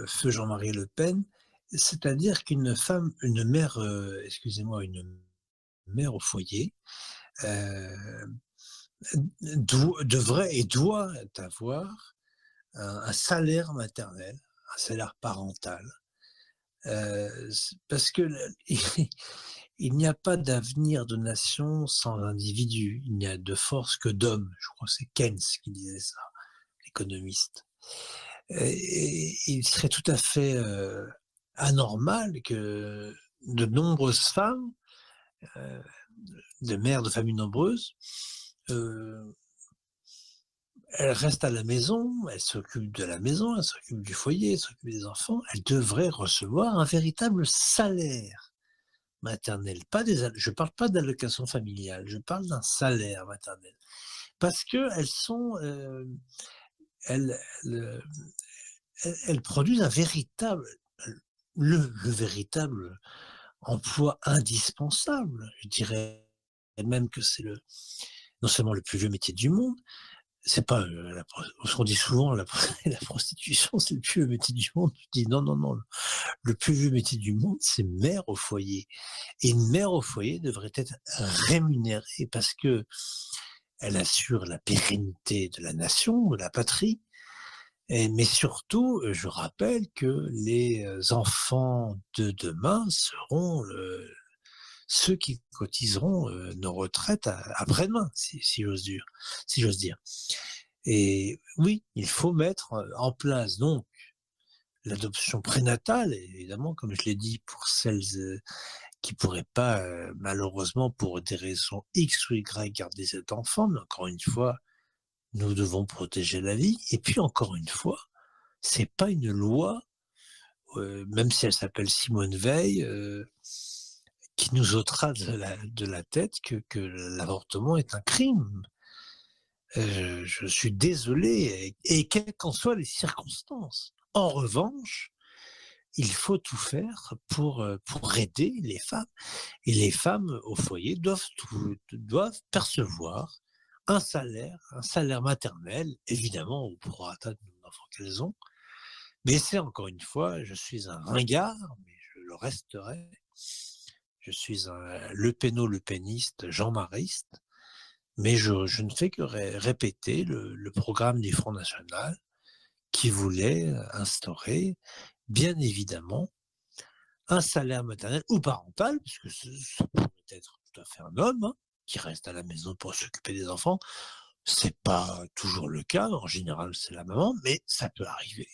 feu Jean-Marie Le Pen, c'est-à-dire une mère, excusez-moi, une mère au foyer euh, devrait et doit avoir un salaire maternel, un salaire parental, parce que il n'y a pas d'avenir de nation sans individu, il n'y a de force que d'hommes. Je crois que c'est Keynes qui disait ça, l'économiste. Et il serait tout à fait anormal que de nombreuses femmes, de mères de familles nombreuses, elles restent à la maison, elles s'occupent de la maison, elles s'occupent du foyer, elles s'occupent des enfants. Elles devraient recevoir un véritable salaire maternel. Je ne parle pas d'allocation familiale, je parle d'un salaire maternel. Parce qu'elles sont, elles, elles produisent le véritable emploi indispensable. Je dirais même que c'est non seulement le plus vieux métier du monde, c'est pas on dit souvent la prostitution, c'est le plus vieux métier du monde. Je dis non, non, non. Le plus vieux métier du monde, c'est mère au foyer. Et une mère au foyer devrait être rémunérée parce que elle assure la pérennité de la nation, de la patrie. Mais surtout, je rappelle que les enfants de demain seront ceux qui cotiseront nos retraites après-demain, si j'ose dire. Et oui, il faut mettre en place donc l'adoption prénatale, évidemment, comme je l'ai dit, pour celles qui pourraient pas, malheureusement, pour des raisons X ou Y, garder cet enfant. Mais encore une fois, nous devons protéger la vie. Et puis, encore une fois, c'est pas une loi, même si elle s'appelle Simone Veil, qui nous ôtera de la tête que l'avortement est un crime. Je suis désolé, et quelles qu'en soient les circonstances. En revanche, il faut tout faire pour aider les femmes. Et les femmes au foyer doivent percevoir un salaire maternel, évidemment, au prorata de l'enfant qu'elles ont. Mais c'est encore une fois, je suis un ringard, mais je le resterai. Je suis un le péniste, Jean-Mariste, mais je ne fais que répéter le programme du Front National qui voulait instaurer, bien évidemment, un salaire maternel ou parental, puisque ça pourrait être tout à fait un homme qui reste à la maison pour s'occuper des enfants. C'est pas toujours le cas, en général c'est la maman, mais ça peut arriver.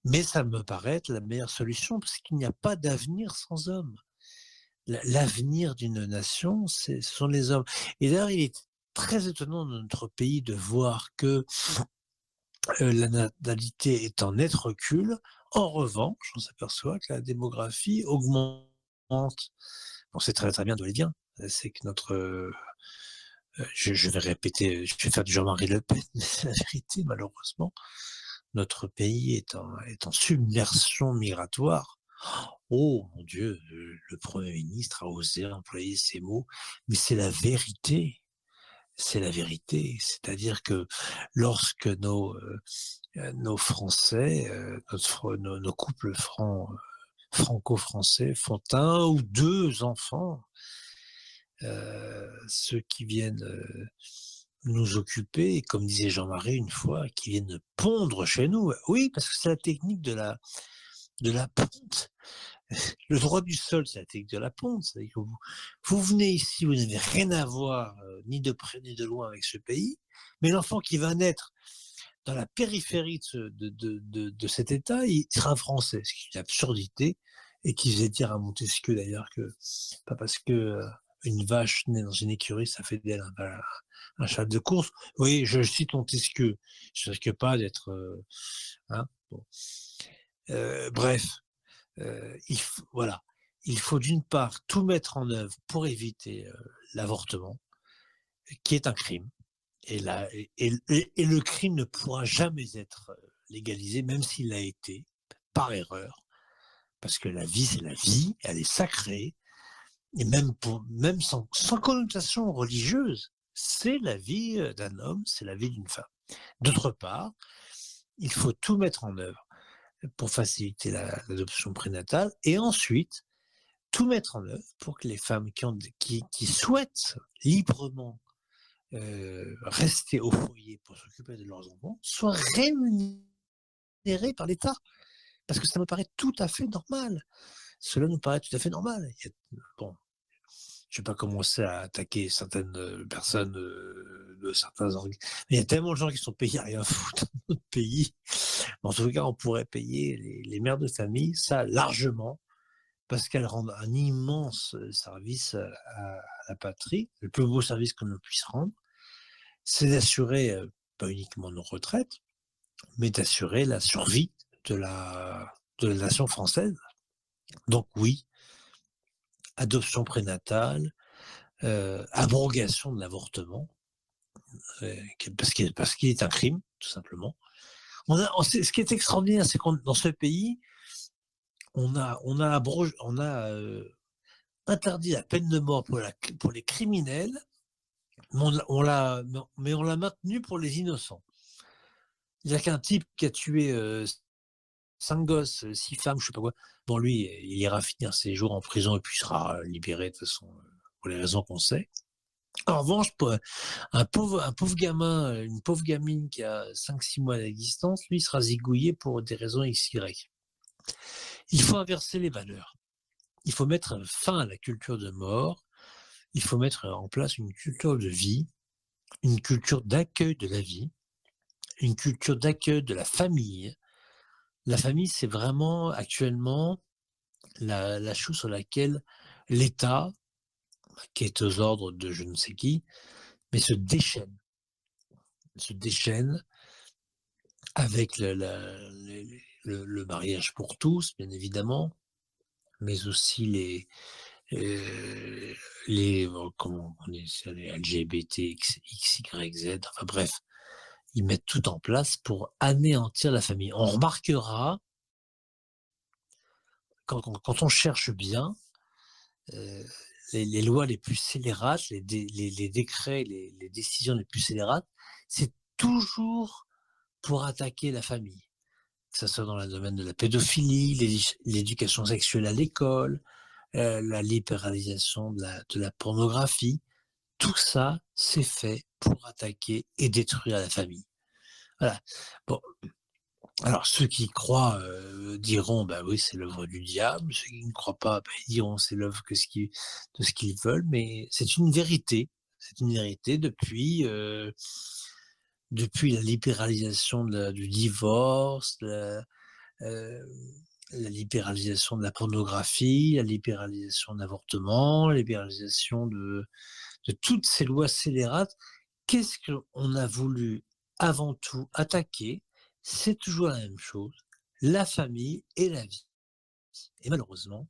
Mais ça me paraît être la meilleure solution, parce qu'il n'y a pas d'avenir sans hommes. L'avenir d'une nation, ce sont les hommes. Et d'ailleurs, il est très étonnant dans notre pays de voir que la natalité est en net recul. En revanche, on s'aperçoit que la démographie augmente. On sait très très bien d'où elle vient. C'est que notre... je vais répéter, je vais faire du Jean-Marie Le Pen, mais c'est la vérité, malheureusement. Notre pays est en submersion migratoire. Oh mon Dieu, le Premier ministre a osé employer ces mots, mais c'est la vérité. C'est la vérité. C'est-à-dire que lorsque nos Français, nos couples franco-français font un ou deux enfants, ceux qui viennent nous occuper, comme disait Jean-Marie une fois, qui viennent pondre chez nous. Oui, parce que c'est la technique de la ponte. Le droit du sol, c'est la technique de la ponte. C'est-à-dire que vous venez ici, vous n'avez rien à voir, ni de près ni de loin avec ce pays, mais l'enfant qui va naître dans la périphérie de cet État, il sera français, ce qui est une absurdité, et qui faisait dire à Montesquieu d'ailleurs que, pas parce que une vache née dans une écurie, ça fait d'elle un cheval de course. Oui, je cite Montesquieu, je ne risque pas d'être... bon. Bref, voilà. Il faut d'une part tout mettre en œuvre pour éviter l'avortement, qui est un crime. Et le crime ne pourra jamais être légalisé, même s'il l'a été, par erreur. Parce que la vie, c'est la vie, elle est sacrée. Et même sans connotation religieuse, c'est la vie d'un homme, c'est la vie d'une femme. D'autre part, il faut tout mettre en œuvre pour faciliter l'adoption prénatale, et ensuite tout mettre en œuvre pour que les femmes qui souhaitent librement rester au foyer pour s'occuper de leurs enfants soient rémunérées par l'État, parce que ça me paraît tout à fait normal. Cela nous paraît tout à fait normal. Bon, je ne vais pas commencer à attaquer certaines personnes de certains organismes. Il y a tellement de gens qui sont payés à rien foutre dans notre pays. En tout cas, on pourrait payer les mères de famille, ça largement, parce qu'elles rendent un immense service à la patrie, le plus beau service qu'on ne puisse rendre, c'est d'assurer, pas uniquement nos retraites, mais d'assurer la survie de la nation française. Donc oui, adoption prénatale, abrogation de l'avortement, parce qu'il est un crime, tout simplement. Ce qui est extraordinaire, c'est qu'on dans ce pays, on a interdit la peine de mort pour les criminels, mais on l'a maintenu pour les innocents. C'est-à-dire qu'un type qui a tué 5 gosses, 6 femmes, je sais pas quoi, bon, lui, il ira finir ses jours en prison et puis il sera libéré de toute façon, pour les raisons qu'on sait. En revanche, pour un pauvre gamin, une pauvre gamine qui a 5-6 mois d'existence, lui, il sera zigouillé pour des raisons XY. Il faut inverser les valeurs. Il faut mettre fin à la culture de mort. Il faut mettre en place une culture de vie, une culture d'accueil de la vie, une culture d'accueil de la famille. La famille, c'est vraiment actuellement la chose sur laquelle l'État, qui est aux ordres de je ne sais qui, mais se déchaîne avec le mariage pour tous, bien évidemment, mais aussi comment on dit ça, les LGBT, XYZ, enfin bref, ils mettent tout en place pour anéantir la famille. On remarquera, quand on cherche bien, les lois les plus scélérates, les décrets, les décisions les plus scélérates, c'est toujours pour attaquer la famille. Que ce soit dans le domaine de la pédophilie, l'éducation sexuelle à l'école, la libéralisation de la pornographie, tout ça, c'est fait pour attaquer et détruire la famille. Voilà. Bon. Alors, ceux qui croient diront, bah oui, c'est l'œuvre du diable. Ceux qui ne croient pas, bah, ils diront, c'est l'œuvre de ce qu'ils veulent. Mais c'est une vérité. C'est une vérité depuis la libéralisation du divorce, la libéralisation de la pornographie, la libéralisation de l'avortement, la libéralisation de toutes ces lois scélérates. Qu'est-ce qu'on a voulu avant tout attaquer? C'est toujours la même chose, la famille et la vie. Et malheureusement,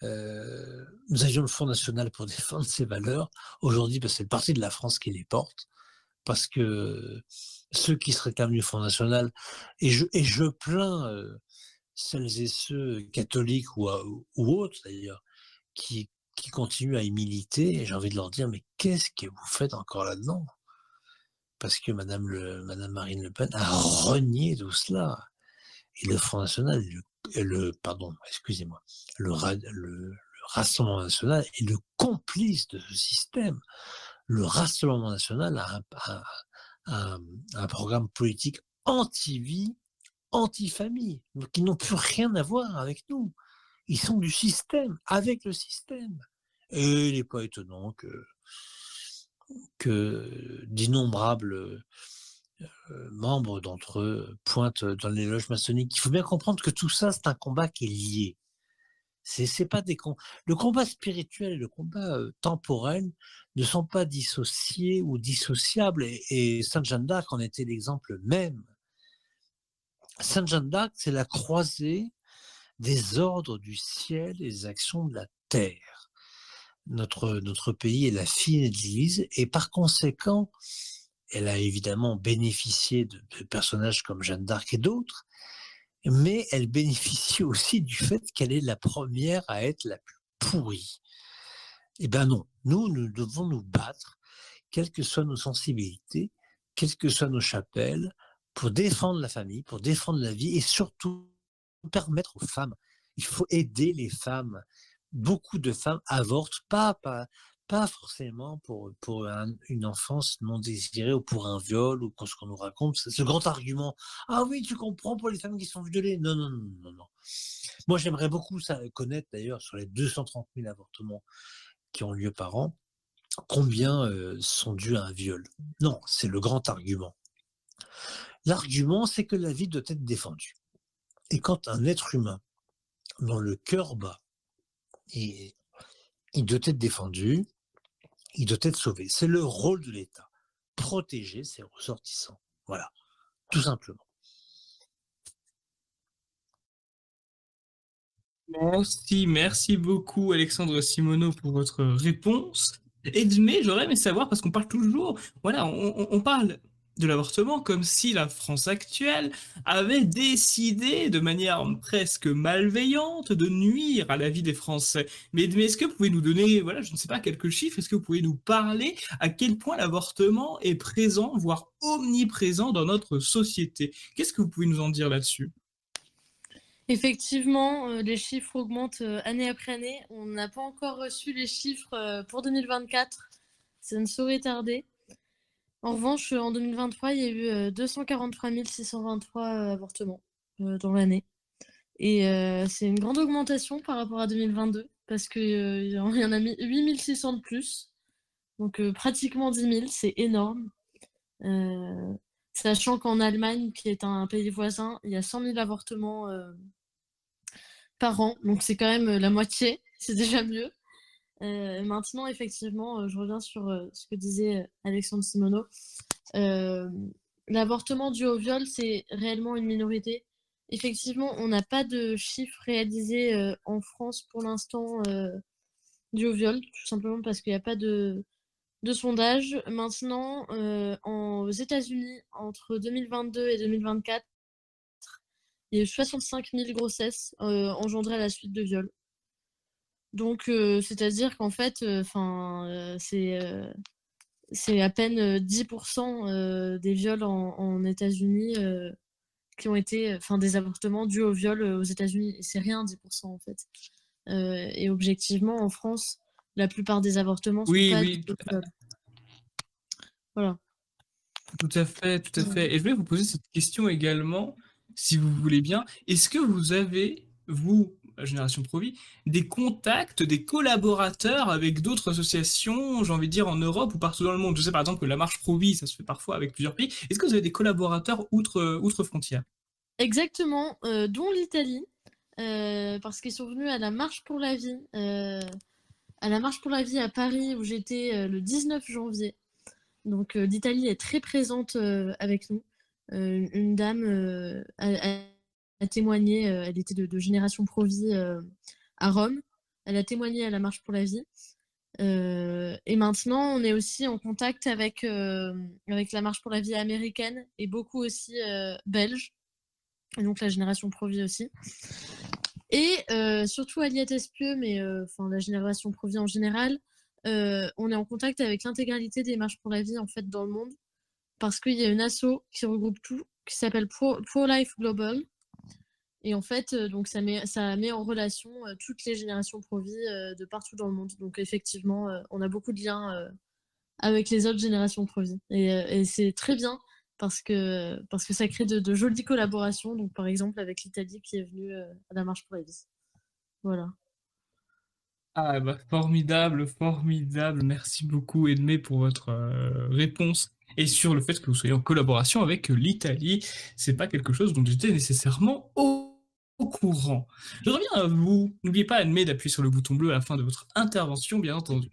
nous avions le Front National pour défendre ces valeurs. Aujourd'hui, c'est le Parti de la France qui les porte, parce que ceux qui se réclament du Front National, et je plains celles et ceux catholiques ou autres d'ailleurs, qui continuent à y militer, et j'ai envie de leur dire, mais qu'est-ce que vous faites encore là-dedans? Parce que Madame Marine Le Pen a renié tout cela. Et le Front National, le Rassemblement National est le complice de ce système. Le Rassemblement National a un programme politique anti-vie, anti-famille, donc ils n'ont plus rien à voir avec nous. Ils sont du système, avec le système. Et il n'est pas étonnant que d'innombrables membres d'entre eux pointent dans les loges maçonniques. Il faut bien comprendre que tout ça, c'est un combat qui est lié. C'est pas le combat spirituel et le combat temporel ne sont pas dissociés ou dissociables. Et Sainte Jeanne d'Arc en était l'exemple même. Sainte Jeanne d'Arc, c'est la croisée des ordres du ciel et des actions de la terre. Notre pays est la fille de l'Église et par conséquent, elle a évidemment bénéficié de personnages comme Jeanne d'Arc et d'autres, mais elle bénéficie aussi du fait qu'elle est la première à être la plus pourrie. Eh bien non, nous devons nous battre, quelles que soient nos sensibilités, quelles que soient nos chapelles, pour défendre la famille, pour défendre la vie et surtout permettre aux femmes. Il faut aider les femmes. Beaucoup de femmes avortent, pas forcément pour une enfance non désirée ou pour un viol ou pour ce qu'on nous raconte. C'est ce grand argument. Ah oui, tu comprends, pour les femmes qui sont violées. Non. Moi, j'aimerais beaucoup connaître d'ailleurs sur les 230 000 avortements qui ont lieu par an, combien sont dus à un viol. Non, c'est le grand argument. L'argument, c'est que la vie doit être défendue. Et quand un être humain, dont le cœur bat, il doit être défendu, il doit être sauvé. C'est le rôle de l'État. Protéger ses ressortissants. Voilà, tout simplement. Merci beaucoup Alexandre Simoneau pour votre réponse. Mais j'aurais aimé savoir, parce qu'on parle toujours, voilà, on parle de l'avortement, comme si la France actuelle avait décidé de manière presque malveillante de nuire à la vie des Français. Mais est-ce que vous pouvez nous donner, voilà, je ne sais pas, quelques chiffres? Est-ce que vous pouvez nous parler à quel point l'avortement est présent, voire omniprésent dans notre société? Qu'est-ce que vous pouvez nous en dire là-dessus? Effectivement, les chiffres augmentent, année après année. On n'a pas encore reçu les chiffres, pour 2024. Ça ne saurait tarder. En revanche, en 2023, il y a eu 243 623 avortements dans l'année. Et c'est une grande augmentation par rapport à 2022, parce qu'il y en a 8 600 de plus. Donc pratiquement 10 000, c'est énorme. Sachant qu'en Allemagne, qui est un pays voisin, il y a 100 000 avortements par an. Donc c'est quand même la moitié, c'est déjà mieux. Maintenant, effectivement, je reviens sur ce que disait Alexandre Simoneau. L'avortement dû au viol, c'est réellement une minorité. Effectivement, on n'a pas de chiffres réalisés en France pour l'instant dû au viol, tout simplement parce qu'il n'y a pas de sondage. Maintenant, aux États-Unis, entre 2022 et 2024, il y a eu 65 000 grossesses engendrées à la suite de viols. Donc, c'est-à-dire qu'en fait, c'est à peine 10% des viols en États-Unis qui ont été, des avortements dus au viol aux États-Unis. Et c'est rien, 10% en fait. Et objectivement, en France, la plupart des avortements sont pas dus au viol. Voilà. Tout à fait, tout à fait. Et je vais vous poser cette question également, si vous voulez bien. Est-ce que vous avez, vous, la Génération Pro-Vie, des contacts, des collaborateurs avec d'autres associations, j'ai envie de dire en Europe ou partout dans le monde? Je sais par exemple que la Marche Pro-Vie, ça se fait parfois avec plusieurs pays. Est-ce que vous avez des collaborateurs outre frontières? Exactement, dont l'Italie, parce qu'ils sont venus à la Marche pour la Vie, à Paris, où j'étais le 19 janvier. Donc l'Italie est très présente avec nous. Une dame a témoigné, elle était de Génération Pro-Vie à Rome. Elle a témoigné à la Marche pour la Vie. Et maintenant, on est aussi en contact avec la Marche pour la Vie américaine et beaucoup aussi belges. Et donc la Génération Pro-Vie aussi. Et surtout Aliette Espieux, mais la Génération Pro-Vie en général, on est en contact avec l'intégralité des marches pour la vie en fait dans le monde, parce qu'il y a une asso qui regroupe tout, qui s'appelle Pro-Life Global. Et en fait, donc ça met en relation toutes les générations pro-vie de partout dans le monde. Donc effectivement, on a beaucoup de liens avec les autres générations pro-vie. Et c'est très bien parce que ça crée de jolies collaborations. Donc par exemple avec l'Italie qui est venue à la marche pour la vie. Voilà. Ah bah formidable, formidable. Merci beaucoup Edmé pour votre réponse et sur le fait que vous soyez en collaboration avec l'Italie. C'est pas quelque chose dont j'étais nécessairement au courant. Je reviens à vous. N'oubliez pas Edmé d'appuyer sur le bouton bleu à la fin de votre intervention, bien entendu.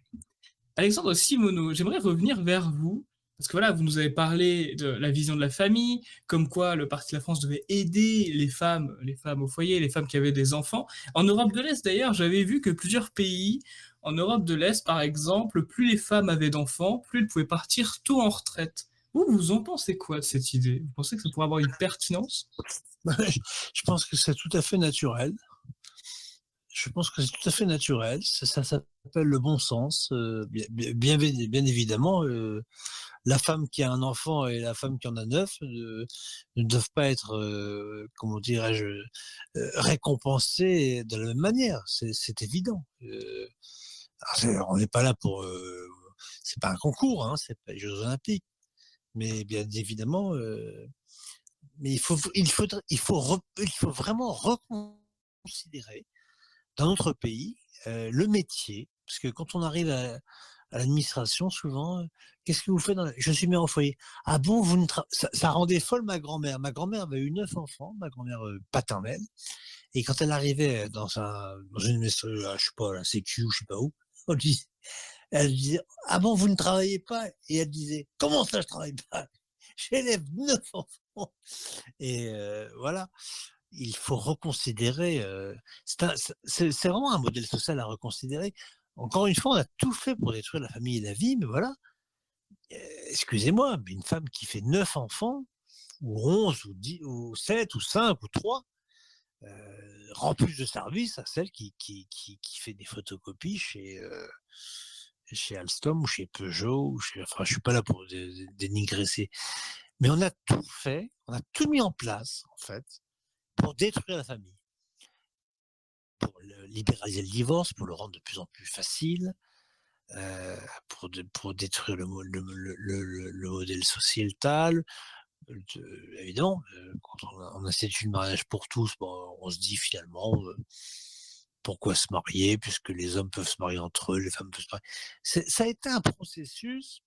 Alexandre Simoneau, j'aimerais revenir vers vous. Parce que voilà, vous nous avez parlé de la vision de la famille, comme quoi le Parti de la France devait aider les femmes au foyer, les femmes qui avaient des enfants. En Europe de l'Est, d'ailleurs, j'avais vu que plusieurs pays, en Europe de l'Est, par exemple, plus les femmes avaient d'enfants, plus elles pouvaient partir tôt en retraite. Vous en pensez quoi de cette idée? Vous pensez que ça pourrait avoir une pertinence? Je pense que c'est tout à fait naturel. Ça s'appelle le bon sens. Bien évidemment, la femme qui a un enfant et la femme qui en a 9 ne doivent pas être, comment dirais-je, récompensées de la même manière. C'est évident. On n'est pas là pour... c'est pas un concours, hein, c'est pas les Jeux Olympiques. Mais bien évidemment, mais il faut vraiment reconsidérer dans notre pays le métier, parce que quand on arrive à l'administration, souvent, qu'est-ce que vous faites Je suis mère au foyer. Ah bon, vous ne ça rendait folle ma grand-mère. Ma grand-mère avait eu 9 enfants, ma grand-mère paternelle, et quand elle arrivait dans une je sais pas, la Sécu, je sais pas où, elle disait ah bon, vous ne travaillez pas? Et elle disait comment ça, je travaille pas? J'élève 9 enfants. Et voilà. Il faut reconsidérer. C'est vraiment un modèle social à reconsidérer. Encore une fois, on a tout fait pour détruire la famille et la vie, mais voilà. excusez-moi, mais une femme qui fait 9 enfants, ou 11, ou 10, ou 7, ou 5, ou 3, rend plus de service à celle qui fait des photocopies chez Alstom ou chez Peugeot. Enfin, je suis pas là pour dénigrer mais on a tout fait, on a tout mis en place, en fait, pour détruire la famille. Pour libéraliser le divorce, pour le rendre de plus en plus facile, pour détruire le modèle sociétal. Évidemment, quand on institue le mariage pour tous, bon, on se dit finalement pourquoi se marier, puisque les hommes peuvent se marier entre eux, les femmes peuvent se marier. Ça a été un processus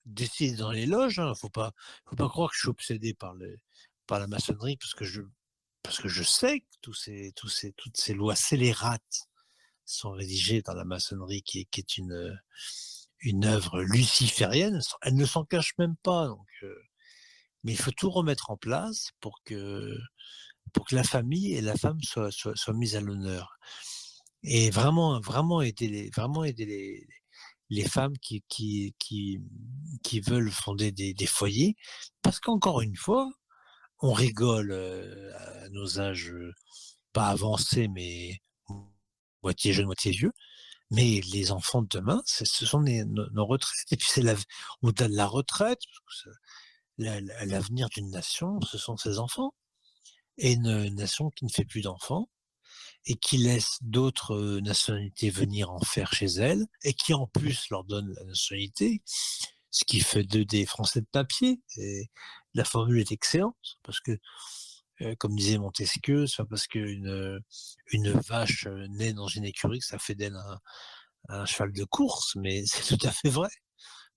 décidé dans les loges. Hein. Faut pas croire que je suis obsédé par la maçonnerie, parce que je sais que toutes ces lois scélérates sont rédigées dans la maçonnerie, qui est une œuvre luciférienne. Elle ne s'en cache même pas. Donc, mais il faut tout remettre en place pour que la famille et la femme soient mises à l'honneur. Et vraiment aider les femmes qui veulent fonder des foyers. Parce qu'encore une fois, on rigole à nos âges pas avancés, mais moitié jeunes, moitié vieux. Mais les enfants de demain, ce sont nos retraites. Et puis au-delà de la retraite, parce que l'avenir d'une nation, ce sont ses enfants. Et une nation qui ne fait plus d'enfants et qui laisse d'autres nationalités venir en faire chez elle, et qui en plus leur donne la nationalité, ce qui fait d'eux des Français de papier. Et la formule est excellente, parce que, comme disait Montesquieu, c'est pas parce qu'une vache naît dans une écurie que ça fait d'elle un cheval de course, mais c'est tout à fait vrai.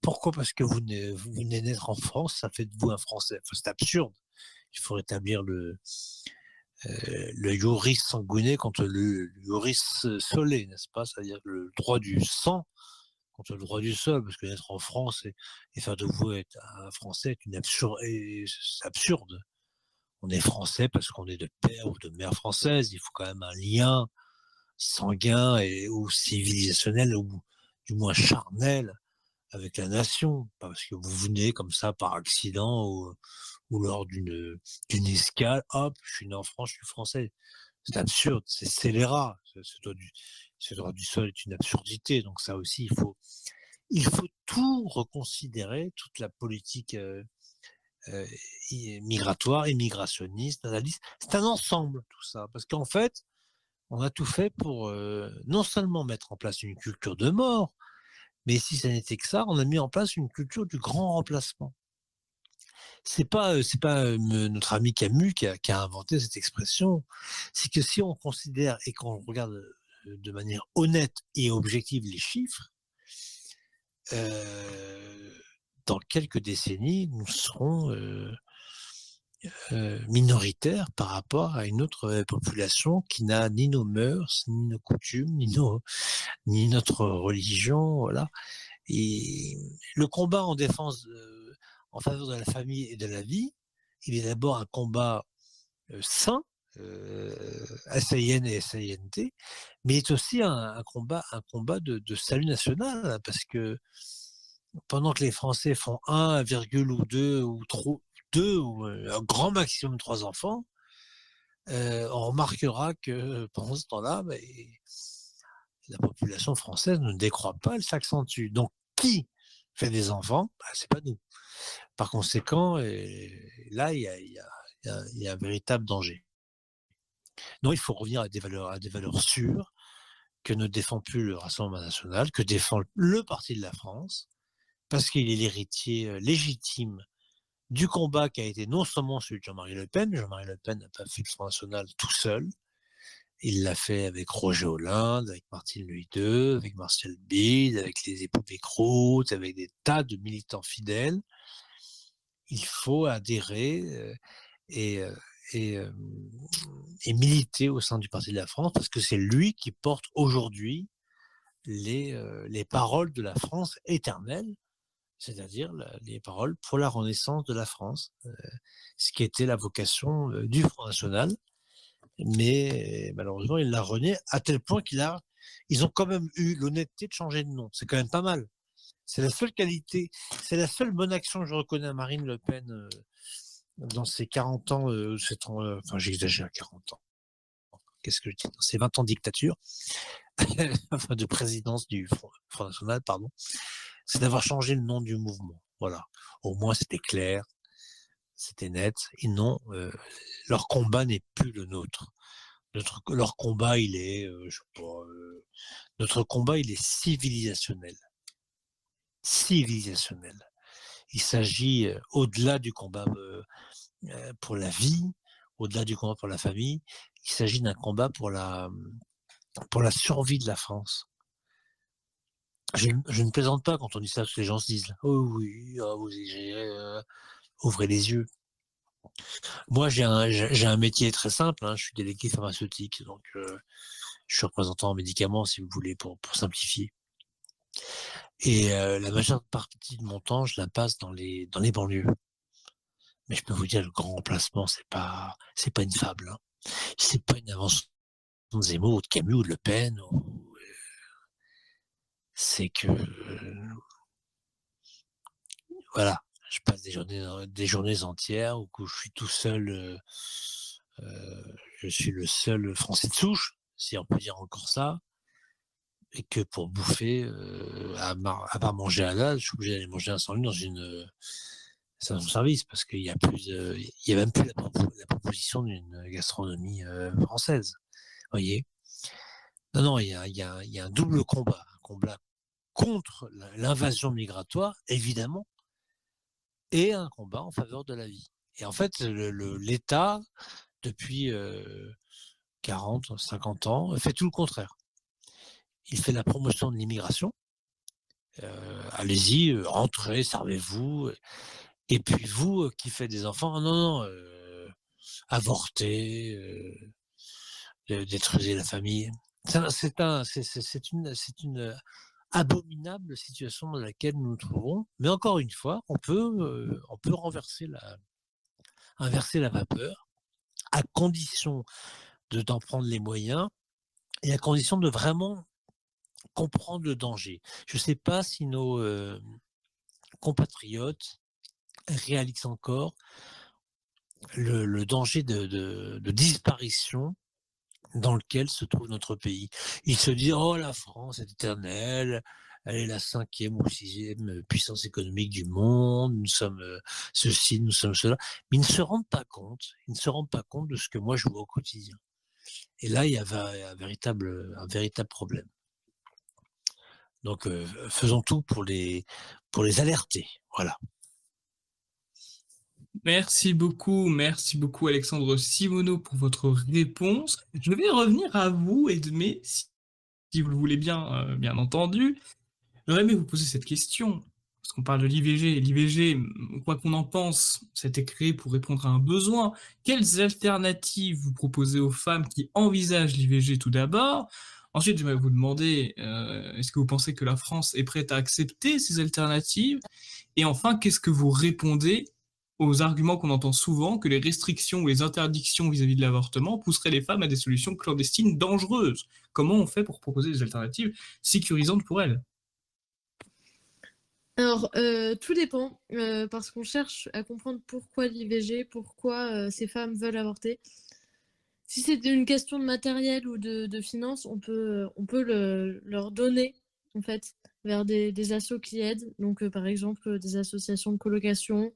Pourquoi? Parce que vous venez naître en France, ça fait de vous un Français. Enfin, c'est absurde. Il faut rétablir le iuris sanguiné contre le iuris solé, n'est-ce pas? C'est-à-dire le droit du sang contre le droit du sol, parce que naître en France et faire de vous être un Français c'est absurde. On est Français parce qu'on est de père ou de mère française. Il faut quand même un lien sanguin ou civilisationnel, ou du moins charnel, avec la nation, pas parce que vous venez comme ça par accident ou lors d'une escale, hop, je suis né en France, je suis français. C'est absurde, c'est scélérat. Ce droit du sol est une absurdité. Donc ça aussi, il faut tout reconsidérer, toute la politique migratoire, immigrationniste, analyste. C'est un ensemble, tout ça. Parce qu'en fait, on a tout fait pour non seulement mettre en place une culture de mort, mais si ça n'était que ça, on a mis en place une culture du grand remplacement. C'est pas notre ami Camus qui a inventé cette expression. C'est que si on considère et qu'on regarde de manière honnête et objective les chiffres, dans quelques décennies, nous serons minoritaires par rapport à une autre population qui n'a ni nos mœurs, ni nos coutumes, ni notre religion, voilà. Et le combat en défense, en faveur de la famille et de la vie, il est d'abord un combat sain, SAIN et SAINT, mais il est aussi un combat de salut national, parce que pendant que les Français font 1, ou 2 ou 3, 2 ou un grand maximum 3 enfants, on remarquera que pendant ce temps-là, la population française ne décroît pas, elle s'accentue. Donc, qui fait des enfants? C'est pas nous. Par conséquent, là, il y a un véritable danger. Donc, il faut revenir à des valeurs sûres que ne défend plus le Rassemblement national, que défend le Parti de la France, parce qu'il est l'héritier légitime du combat qui a été non seulement celui de Jean-Marie Le Pen. Jean-Marie Le Pen n'a pas fait le Front National tout seul. Il l'a fait avec Roger Hollande, avec Martine Louis-II, avec Martial Bide, avec les époux Pécrou, avec des tas de militants fidèles. Il faut adhérer et militer au sein du Parti de la France, parce que c'est lui qui porte aujourd'hui les paroles de la France éternelle, c'est-à-dire les paroles pour la renaissance de la France, ce qui était la vocation du Front National. Mais malheureusement, il l'a renié à tel point ils ont quand même eu l'honnêteté de changer de nom. C'est quand même pas mal. C'est la seule qualité, c'est la seule bonne action que je reconnais à Marine Le Pen dans ses 40 ans, enfin j'exagère, 40 ans. Qu'est-ce que je dis? Dans ses 20 ans de dictature, enfin de présidence du Front National, pardon, c'est d'avoir changé le nom du mouvement. Voilà. Au moins c'était clair, c'était net. Et non, leur combat n'est plus le nôtre. Leur combat, il est, je sais pas, notre combat, il est civilisationnel. Civilisationnel. Il s'agit, au-delà du combat pour la vie, au-delà du combat pour la famille, il s'agit d'un combat pour la survie de la France. Je ne plaisante pas quand on dit ça, parce que les gens se disent « Oh oui, vous exagérez, ouvrez les yeux ». Moi, j'ai un métier très simple, hein, je suis délégué pharmaceutique, donc je suis représentant en médicaments, si vous voulez, pour simplifier. Et la majeure partie de mon temps, je la passe dans les banlieues. Mais je peux vous dire, le grand remplacement, c'est pas une fable. Hein. C'est pas une invention de Zemmour, ou de Camus, ou de Le Pen. C'est que voilà, je passe des journées entières où je suis tout seul. Je suis le seul Français de souche, si on peut dire encore ça. Et que pour bouffer, à part manger à l'âge, je suis obligé d'aller manger un sandwich dans une station-service parce qu'il y a même plus la proposition d'une gastronomie française. Vous voyez? Non, il y a un double combat, un combat contre l'invasion migratoire, évidemment, et un combat en faveur de la vie. Et en fait, l'État, depuis 40, 50 ans, fait tout le contraire. Il fait la promotion de l'immigration. Allez-y, rentrez, servez-vous. Et puis vous, qui faites des enfants, non, avortez, détruisez la famille. C'est une abominable situation dans laquelle nous nous trouvons. Mais encore une fois, on peut inverser la vapeur à condition d'en prendre les moyens et à condition de vraiment comprendre le danger. Je ne sais pas si nos compatriotes réalisent encore le danger de disparition dans lequel se trouve notre pays. Ils se disent « Oh, la France est éternelle, elle est la 5e ou 6e puissance économique du monde, nous sommes ceci, nous sommes cela. » Mais ils ne se rendent pas compte, de ce que moi je vois au quotidien. Et là, il y avait un véritable problème. Donc, faisons tout pour les alerter. Voilà. Merci beaucoup Alexandre Simoneau pour votre réponse. Je vais revenir à vous, Edmé, si vous le voulez bien, bien entendu. J'aurais aimé vous poser cette question, parce qu'on parle de l'IVG, et l'IVG, quoi qu'on en pense, c'était créé pour répondre à un besoin. Quelles alternatives vous proposez aux femmes qui envisagent l'IVG tout d'abord? Ensuite, je vais vous demander, est-ce que vous pensez que la France est prête à accepter ces alternatives? Et enfin, qu'est-ce que vous répondez aux arguments qu'on entend souvent, que les restrictions ou les interdictions vis-à-vis de l'avortement pousseraient les femmes à des solutions clandestines dangereuses? Comment on fait pour proposer des alternatives sécurisantes pour elles? Alors, tout dépend, parce qu'on cherche à comprendre pourquoi l'IVG, pourquoi ces femmes veulent avorter. Si c'est une question de matériel ou de finances, on peut leur donner, en fait, vers des assos qui aident. Donc, par exemple, des associations de colocation,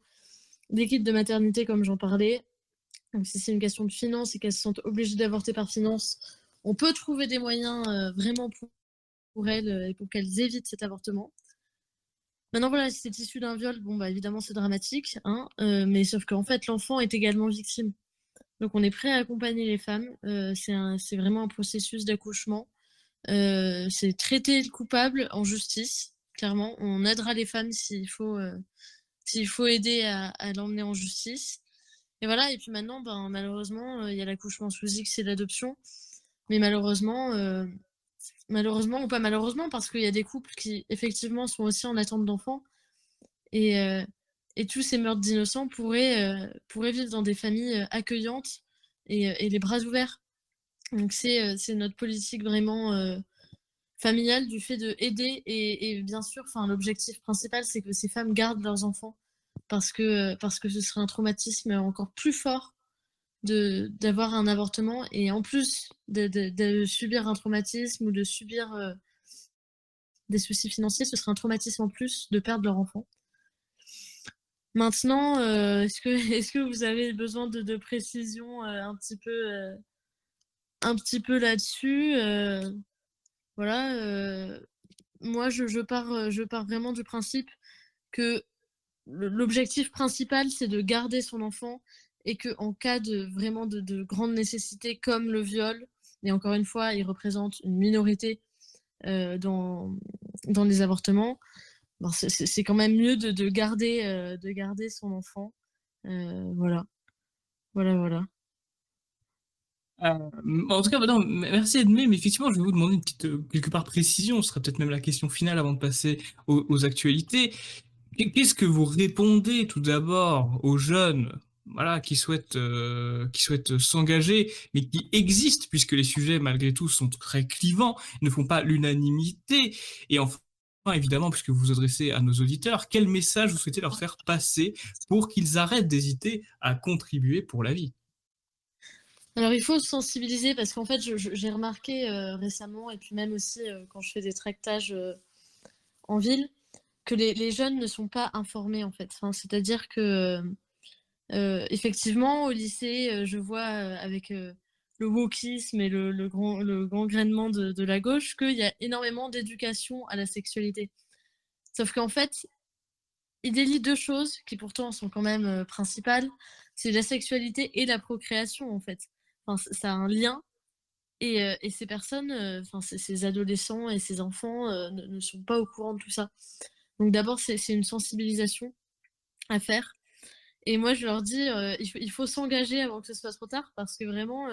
des kits de maternité, comme j'en parlais. Donc, si c'est une question de finances et qu'elles se sentent obligées d'avorter par finance, on peut trouver des moyens vraiment pour elles et pour qu'elles évitent cet avortement. Maintenant, voilà, si c'est issu d'un viol, bon, bah, évidemment, c'est dramatique, hein, mais sauf qu'en fait, l'enfant est également victime. Donc, on est prêt à accompagner les femmes. C'est vraiment un processus d'accouchement. C'est traiter le coupable en justice, clairement. On aidera les femmes s'il faut aider à l'emmener en justice. Et voilà, et puis maintenant, ben, malheureusement, il y a l'accouchement sous X et l'adoption. Mais malheureusement, ou pas malheureusement, parce qu'il y a des couples qui, effectivement, sont aussi en attente d'enfants. Et tous ces meurtres d'innocents pourraient vivre dans des familles accueillantes et les bras ouverts. Donc c'est notre politique vraiment familial du fait de aider et bien sûr, enfin, l'objectif principal, c'est que ces femmes gardent leurs enfants parce que ce serait un traumatisme encore plus fort d'avoir un avortement et en plus de subir un traumatisme ou de subir, des soucis financiers, ce serait un traumatisme en plus de perdre leur enfant. Maintenant, est-ce que vous avez besoin de précisions, un petit peu là-dessus? Voilà, moi je pars vraiment du principe que l'objectif principal, c'est de garder son enfant et qu'en cas de vraiment de grande nécessité comme le viol et encore une fois, il représente une minorité, dans les avortements, ben, c'est quand même mieux de garder son enfant. Voilà. Voilà, voilà. En tout cas, bah non, merci Edmé, mais effectivement, je vais vous demander une petite, quelque part précision, ce sera peut-être même la question finale avant de passer aux actualités. Qu'est-ce que vous répondez tout d'abord aux jeunes, voilà, qui souhaitent s'engager, mais qui existent, puisque les sujets, malgré tout, sont très clivants, ne font pas l'unanimité, et enfin, évidemment, puisque vous vous adressez à nos auditeurs, quel message vous souhaitez leur faire passer pour qu'ils arrêtent d'hésiter à contribuer pour la vie? Alors il faut sensibiliser parce qu'en fait, j'ai remarqué, récemment et puis même aussi, quand je fais des tractages, en ville, que les jeunes ne sont pas informés, en fait. Enfin, c'est-à-dire que, effectivement, au lycée, je vois, avec, le wokisme et le gangrénement de la gauche, qu'il y a énormément d'éducation à la sexualité. Sauf qu'en fait, ils délient 2 choses qui pourtant sont quand même, principales, c'est la sexualité et la procréation, en fait. Enfin, ça a un lien et ces personnes, enfin ces adolescents et ces enfants, ne sont pas au courant de tout ça. Donc d'abord, c'est une sensibilisation à faire et moi je leur dis, il faut s'engager avant que ce soit trop tard parce que vraiment,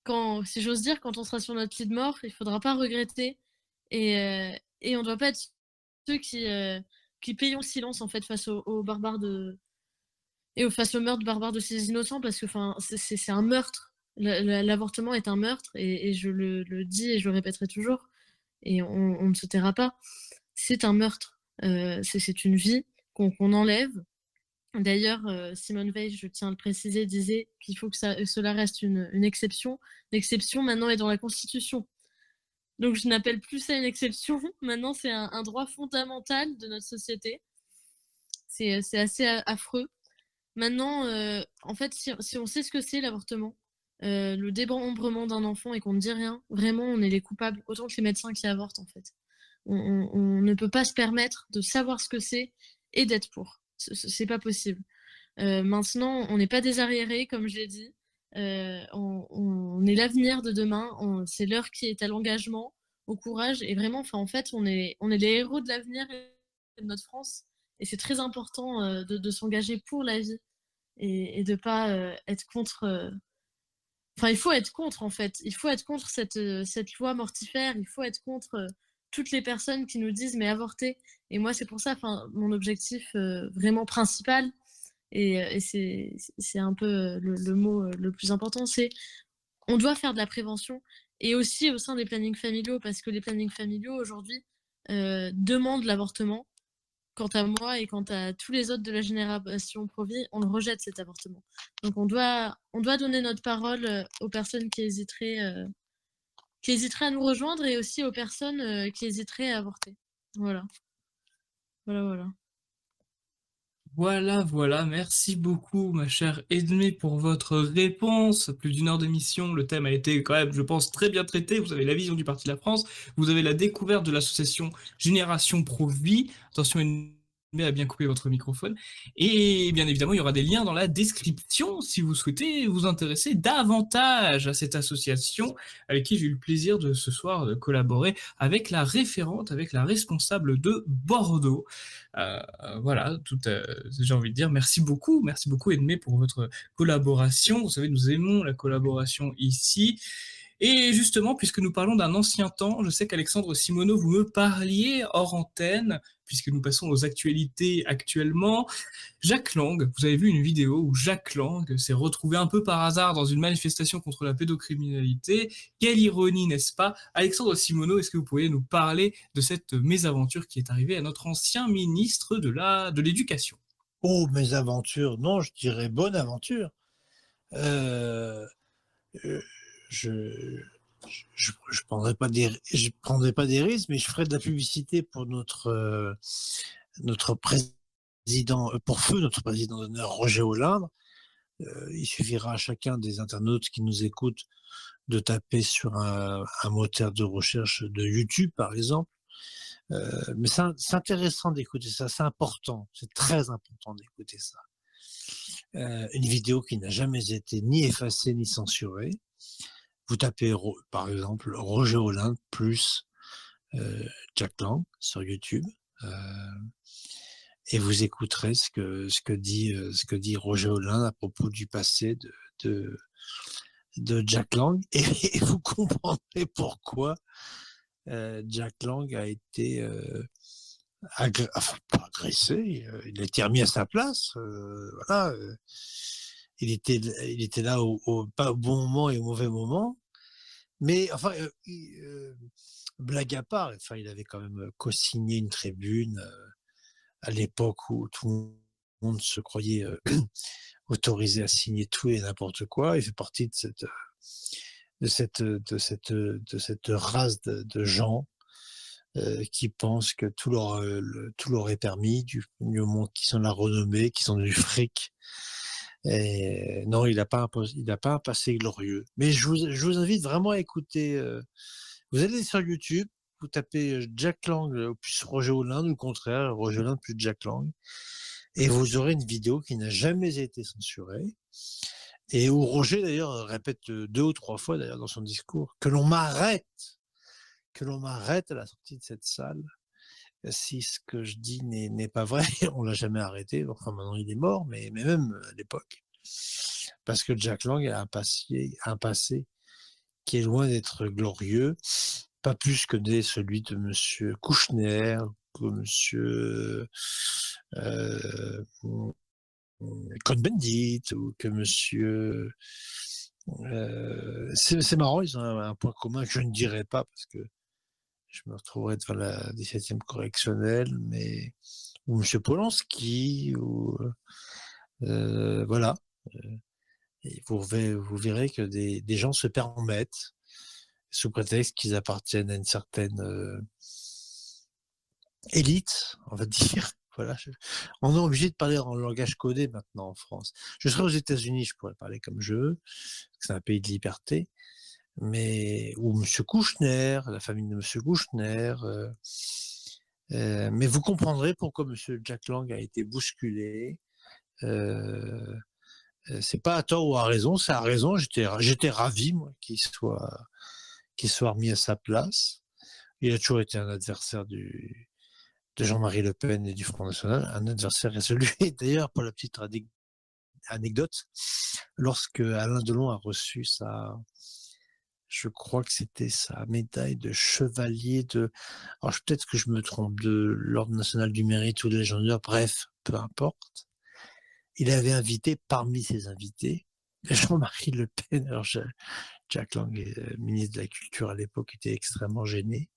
quand si j'ose dire, quand on sera sur notre lit de mort, il faudra pas regretter et on doit pas être ceux qui payons le silence en fait face aux barbares de et au face au meurtre barbare de ces innocents parce que enfin c'est un meurtre. L'avortement est un meurtre et je le dis et je le répéterai toujours et on ne se taira pas. C'est un meurtre, c'est une vie qu'on enlève. D'ailleurs, Simone Veil, je tiens à le préciser, disait qu'il faut que cela reste une exception. L'exception maintenant est dans la Constitution. Donc je n'appelle plus ça une exception, maintenant c'est un droit fondamental de notre société. C'est assez affreux. Maintenant, en fait, si on sait ce que c'est l'avortement, le démembrement d'un enfant et qu'on ne dit rien, vraiment, on est les coupables, autant que les médecins qui avortent, en fait. On ne peut pas se permettre de savoir ce que c'est et d'être pour. C'est pas possible. Maintenant, on n'est pas des arriérés, comme je l'ai dit. On est l'avenir de demain. C'est l'heure qui est à l'engagement, au courage. Et vraiment, enfin, en fait, on est les héros de l'avenir de notre France. Et c'est très important de s'engager pour la vie et de pas être contre. Enfin, il faut être contre en fait. Il faut être contre cette loi mortifère. Il faut être contre toutes les personnes qui nous disent mais avorter. Et moi, c'est pour ça, enfin, mon objectif vraiment principal et c'est un peu le mot le plus important, c'est on doit faire de la prévention et aussi au sein des plannings familiaux parce que les plannings familiaux aujourd'hui demandent l'avortement. Quant à moi et quant à tous les autres de la génération Pro-Vie, on le rejette cet avortement. Donc on doit donner notre parole aux personnes qui hésiteraient à nous rejoindre et aussi aux personnes qui hésiteraient à avorter. Voilà. Voilà, voilà. Voilà, voilà, merci beaucoup, ma chère Edmé, pour votre réponse. Plus d'une heure d'émission, le thème a été quand même, je pense, très bien traité. Vous avez la vision du Parti de la France, vous avez la découverte de l'association Génération Pro-Vie. Attention, Edmé a bien coupé votre microphone. Et bien évidemment, il y aura des liens dans la description si vous souhaitez vous intéresser davantage à cette association avec qui j'ai eu le plaisir de ce soir de collaborer avec la référente, avec la responsable de Bordeaux. Voilà, j'ai envie de dire merci beaucoup Edmé pour votre collaboration. Vous savez, nous aimons la collaboration ici. Et justement, puisque nous parlons d'un ancien temps, je sais qu'Alexandre Simoneau, vous me parliez hors antenne, puisque nous passons aux actualités actuellement. Jack Lang, vous avez vu une vidéo où Jack Lang s'est retrouvé un peu par hasard dans une manifestation contre la pédocriminalité. Quelle ironie, n'est-ce pas? Alexandre Simoneau, est-ce que vous pourriez nous parler de cette mésaventure qui est arrivée à notre ancien ministre de l'Éducation? Oh, mésaventures, non, je dirais bonne aventure. Euh, euh, je je prendrais pas des risques, mais je ferais de la publicité pour notre président, pour feu notre président d'honneur Roger Hollande. Il suffira à chacun des internautes qui nous écoutent de taper sur un moteur de recherche de YouTube, par exemple. Mais c'est intéressant d'écouter ça, c'est important, c'est très important d'écouter ça. Une vidéo qui n'a jamais été ni effacée ni censurée. Vous tapez par exemple Roger Hollande plus Jack Lang sur YouTube et vous écouterez ce que dit Roger Hollande à propos du passé de Jack Lang et vous comprendrez pourquoi Jack Lang a été pas agressé, il a été remis à sa place. Voilà, il était là pas au bon moment et au mauvais moment. Mais enfin, blague à part, enfin, il avait quand même co-signé une tribune à l'époque où tout le monde se croyait autorisé à signer tout et n'importe quoi. Il fait partie de cette race de gens qui pensent que tout leur est permis, du moment qu'ils sont de la renommée, qu'ils ont du fric. Et non, il n'a pas un passé glorieux. Mais je vous invite vraiment à écouter. Vous allez sur YouTube, vous tapez Jack Lang plus Roger Hollande, ou au contraire, Roger Hollande plus Jack Lang, et vous aurez une vidéo qui n'a jamais été censurée. Et où Roger, d'ailleurs, répète 2 ou 3 fois, d'ailleurs, dans son discours, que l'on m'arrête à la sortie de cette salle. Si ce que je dis n'est pas vrai, on l'a jamais arrêté. Enfin, maintenant, il est mort, mais même à l'époque. Parce que Jack Lang a un passé qui est loin d'être glorieux, pas plus que celui de Monsieur Kouchner, que Monsieur Cohn-Bendit, ou que Monsieur... c'est marrant, ils ont un point commun que je ne dirais pas, parce que je me retrouverai devant la 17e correctionnelle, mais ou M. Polanski, ou voilà. Et vous verrez que des gens se permettent, sous prétexte qu'ils appartiennent à une certaine élite, on va dire. Voilà. On est obligé de parler en langage codé maintenant en France. Je serais aux États-Unis, je pourrais parler comme je veux, c'est un pays de liberté. Mais ou M. Kouchner, la famille de M. Kouchner, mais vous comprendrez pourquoi M. Jack Lang a été bousculé. C'est pas à tort ou à raison, c'est à raison. J'étais ravi, moi, qu'il soit remis à sa place. Il a toujours été un adversaire de Jean-Marie Le Pen et du Front National, un adversaire résolu. Et d'ailleurs, pour la petite anecdote, lorsque Alain Delon a reçu je crois que c'était sa médaille de chevalier alors peut-être que je me trompe, de l'Ordre national du mérite ou de la Légion d'honneur, bref, peu importe. Il avait invité, parmi ses invités, Jean-Marie Le Pen. Alors Jack Lang, ministre de la Culture à l'époque, était extrêmement gêné.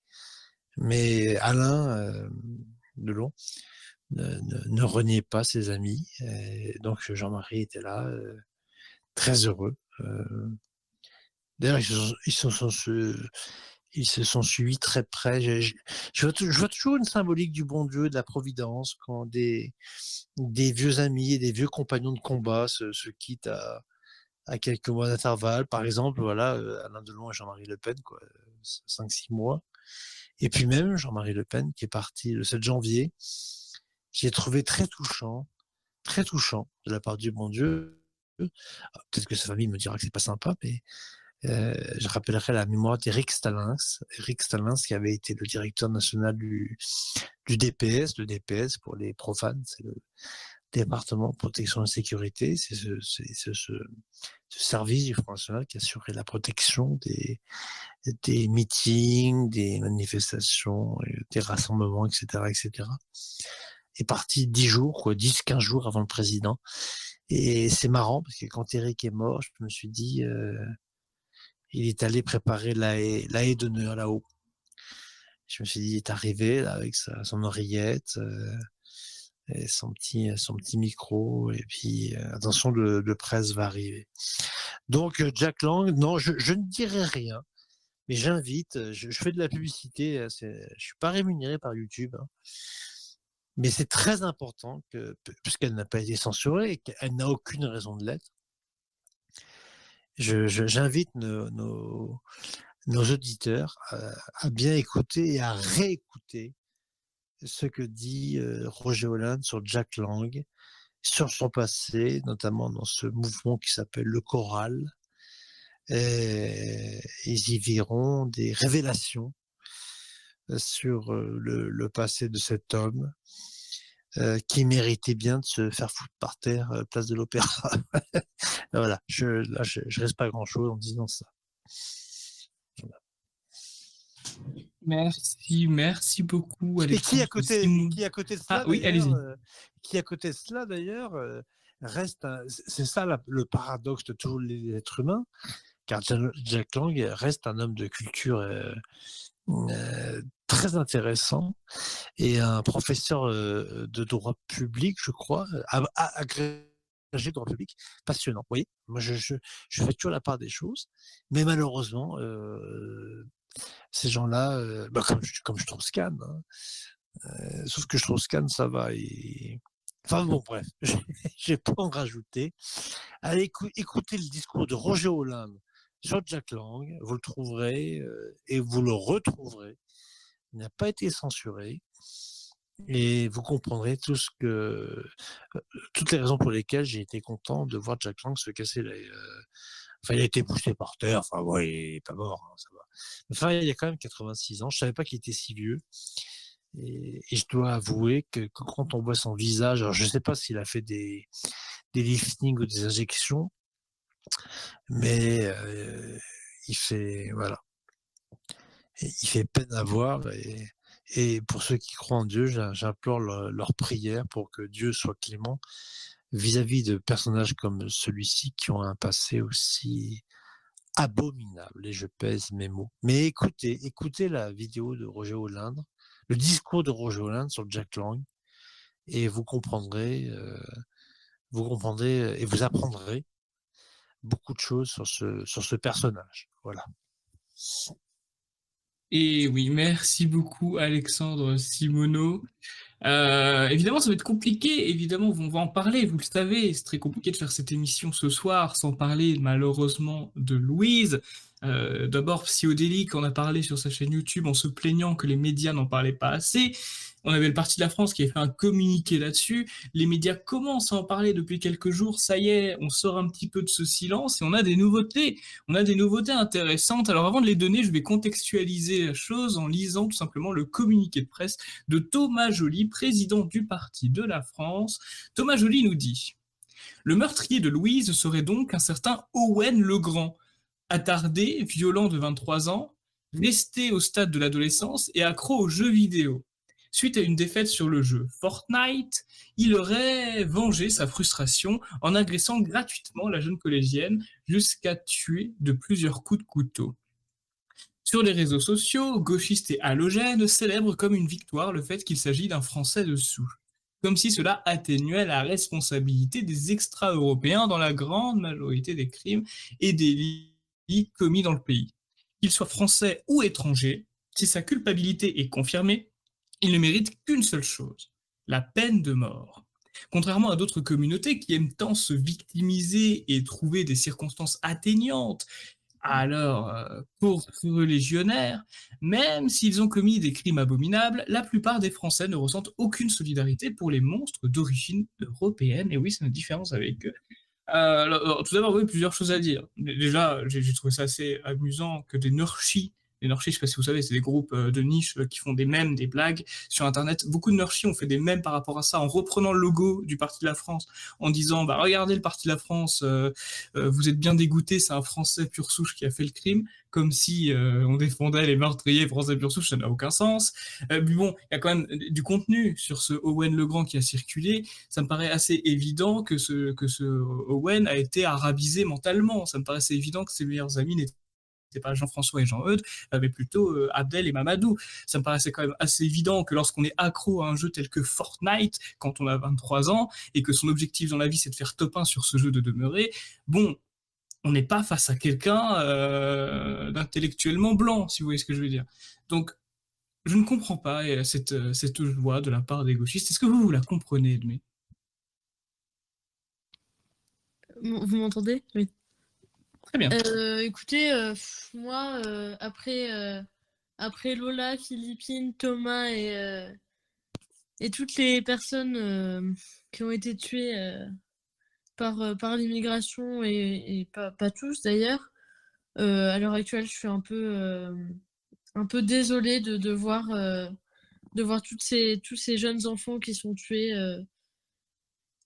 Mais Alain Delon ne reniait pas ses amis. Et donc Jean-Marie était là, très heureux. D'ailleurs, ils se sont suivis très près. Je vois toujours une symbolique du bon Dieu, de la providence, quand des vieux amis et des vieux compagnons de combat se quittent à quelques mois d'intervalle. Par exemple, voilà, Alain Delon et Jean-Marie Le Pen, 5-6 mois. Et puis même Jean-Marie Le Pen, qui est parti le 7 janvier, j'ai trouvé très touchant de la part du bon Dieu. Peut-être que sa famille me dira que c'est pas sympa, mais je rappellerai la mémoire d'Éric Stallins qui avait été le directeur national du DPS. Le DPS, pour les profanes, c'est département de protection et sécurité. C'est ce service du Front National qui assurait la protection des meetings, des manifestations, des rassemblements, etc., etc. Est parti 10 jours, 10-15 jours avant le président. Et c'est marrant parce que quand Éric est mort, je me suis dit, il est allé préparer la haie d'honneur là-haut. Je me suis dit, il est arrivé là, avec son oreillette, et son petit micro, et puis attention, le presse va arriver. Donc Jack Lang, non, je ne dirai rien, mais j'invite, je fais de la publicité, je suis pas rémunéré par YouTube, hein, mais c'est très important que, puisqu'elle n'a pas été censurée et qu'elle n'a aucune raison de l'être, j'invite nos auditeurs à bien écouter et à réécouter ce que dit Roger Holland sur Jack Lang, sur son passé, notamment dans ce mouvement qui s'appelle le Choral. Et ils y verront des révélations sur le passé de cet homme qui méritait bien de se faire foutre par terre place de l'Opéra. Voilà, je reste pas grand-chose en disant ça. Merci beaucoup, Alexandre. Et qui à côté de cela, oui, allez-y. Qui à côté de cela d'ailleurs reste, c'est ça le paradoxe de tous les êtres humains, car Jack Lang reste un homme de culture très intéressant et un professeur de droit public, je crois, agrégé de droit public, passionnant. Vous voyez, moi je fais toujours la part des choses, mais malheureusement, ces gens-là, comme Strauss-Kahn, hein, sauf que Strauss-Kahn, ça va. Enfin bon, bref, je vais pas en rajouter. Allez écoutez le discours de Roger Holland sur Jack Lang, vous le trouverez et vous le retrouverez. Il n'a pas été censuré et vous comprendrez toutes les raisons pour lesquelles j'ai été content de voir Jack Lang se casser enfin, il a été poussé par terre, enfin, ouais, il n'est pas mort, hein, ça va. Enfin, il y a quand même 86 ans, je ne savais pas qu'il était si vieux. Et je dois avouer que quand on voit son visage, alors je ne sais pas s'il a fait des liftings ou des injections, mais il fait peine à voir. Et pour ceux qui croient en Dieu, j'implore leur prière pour que Dieu soit clément vis-à-vis de personnages comme celui-ci qui ont un passé aussi abominable. Et je pèse mes mots. Mais écoutez la vidéo de Roger Holland, le discours de Roger Holland sur Jack Lang, et vous comprendrez et vous apprendrez beaucoup de choses sur ce personnage. Voilà. Et oui, merci beaucoup Alexandre Simoneau. Évidemment, ça va être compliqué. Évidemment, on va en parler. Vous le savez, c'est très compliqué de faire cette émission ce soir sans parler malheureusement de Louise. D'abord, psychodélique, on a parlé sur sa chaîne YouTube en se plaignant que les médias n'en parlaient pas assez. On avait le Parti de la France qui avait fait un communiqué là-dessus. Les médias commencent à en parler depuis quelques jours. Ça y est, on sort un petit peu de ce silence et on a des nouveautés. On a des nouveautés intéressantes. Alors avant de les donner, je vais contextualiser la chose en lisant tout simplement le communiqué de presse de Thomas Joly, président du Parti de la France. Thomas Joly nous dit « Le meurtrier de Louise serait donc un certain Owen Legrand, attardé, violent de 23 ans, resté au stade de l'adolescence et accro aux jeux vidéo. Suite à une défaite sur le jeu Fortnite, il aurait vengé sa frustration en agressant gratuitement la jeune collégienne jusqu'à tuer de plusieurs coups de couteau. Sur les réseaux sociaux, gauchistes et halogènes célèbrent comme une victoire le fait qu'il s'agit d'un Français de souche, comme si cela atténuait la responsabilité des extra-européens dans la grande majorité des crimes et délits commis dans le pays. Qu'il soit français ou étranger, si sa culpabilité est confirmée, il ne mérite qu'une seule chose, la peine de mort. Contrairement à d'autres communautés qui aiment tant se victimiser et trouver des circonstances atténuantes à leurs pauvres légionnaires, même s'ils ont commis des crimes abominables, la plupart des Français ne ressentent aucune solidarité pour les monstres d'origine européenne. Et oui, c'est une différence avec eux. Alors, tout d'abord, oui, plusieurs choses à dire. Déjà, j'ai trouvé ça assez amusant que des Nurchis Les Nurchis, je sais pas si vous savez, c'est des groupes de niche qui font des mèmes, des blagues sur Internet. Beaucoup de Nurchis ont fait des mèmes par rapport à ça, en reprenant le logo du Parti de la France, en disant bah regardez le Parti de la France, vous êtes bien dégoûtés, c'est un Français pur souche qui a fait le crime, comme si on défendait les meurtriers français pur souche, ça n'a aucun sens. Mais bon, il y a quand même du contenu sur ce Owen Legrand qui a circulé. Ça me paraît assez évident que ce Owen a été arabisé mentalement. Ça me paraissait évident que ses meilleurs amis n'étaient pas Jean-François et Jean-Eudes, mais plutôt Abdel et Mamadou. Ça me paraissait quand même assez évident que lorsqu'on est accro à un jeu tel que Fortnite, quand on a 23 ans, et que son objectif dans la vie c'est de faire top 1 sur ce jeu de demeurer, bon, on n'est pas face à quelqu'un d'intellectuellement blanc, si vous voyez ce que je veux dire. Donc, je ne comprends pas cette joie de la part des gauchistes. Est-ce que vous la comprenez, Edmé? Vous m'entendez? Oui. Très bien. Écoutez, moi, après Lola, Philippine, Thomas et toutes les personnes qui ont été tuées par l'immigration, et pas tous d'ailleurs, à l'heure actuelle, je suis un peu désolée de voir tous ces jeunes enfants qui sont tués.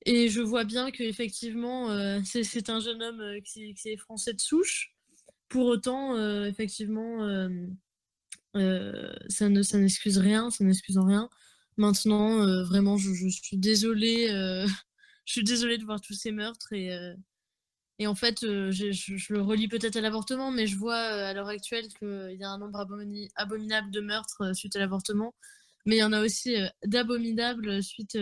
Et je vois bien qu'effectivement, c'est un jeune homme qui est français de souche. Pour autant, effectivement, ça n'excuse rien, ça n'excuse en rien. Maintenant, vraiment, je suis désolée, je suis désolée de voir tous ces meurtres, et en fait, je le relie peut-être à l'avortement, mais je vois à l'heure actuelle qu'il y a un nombre abominable de meurtres suite à l'avortement, mais il y en a aussi d'abominables suite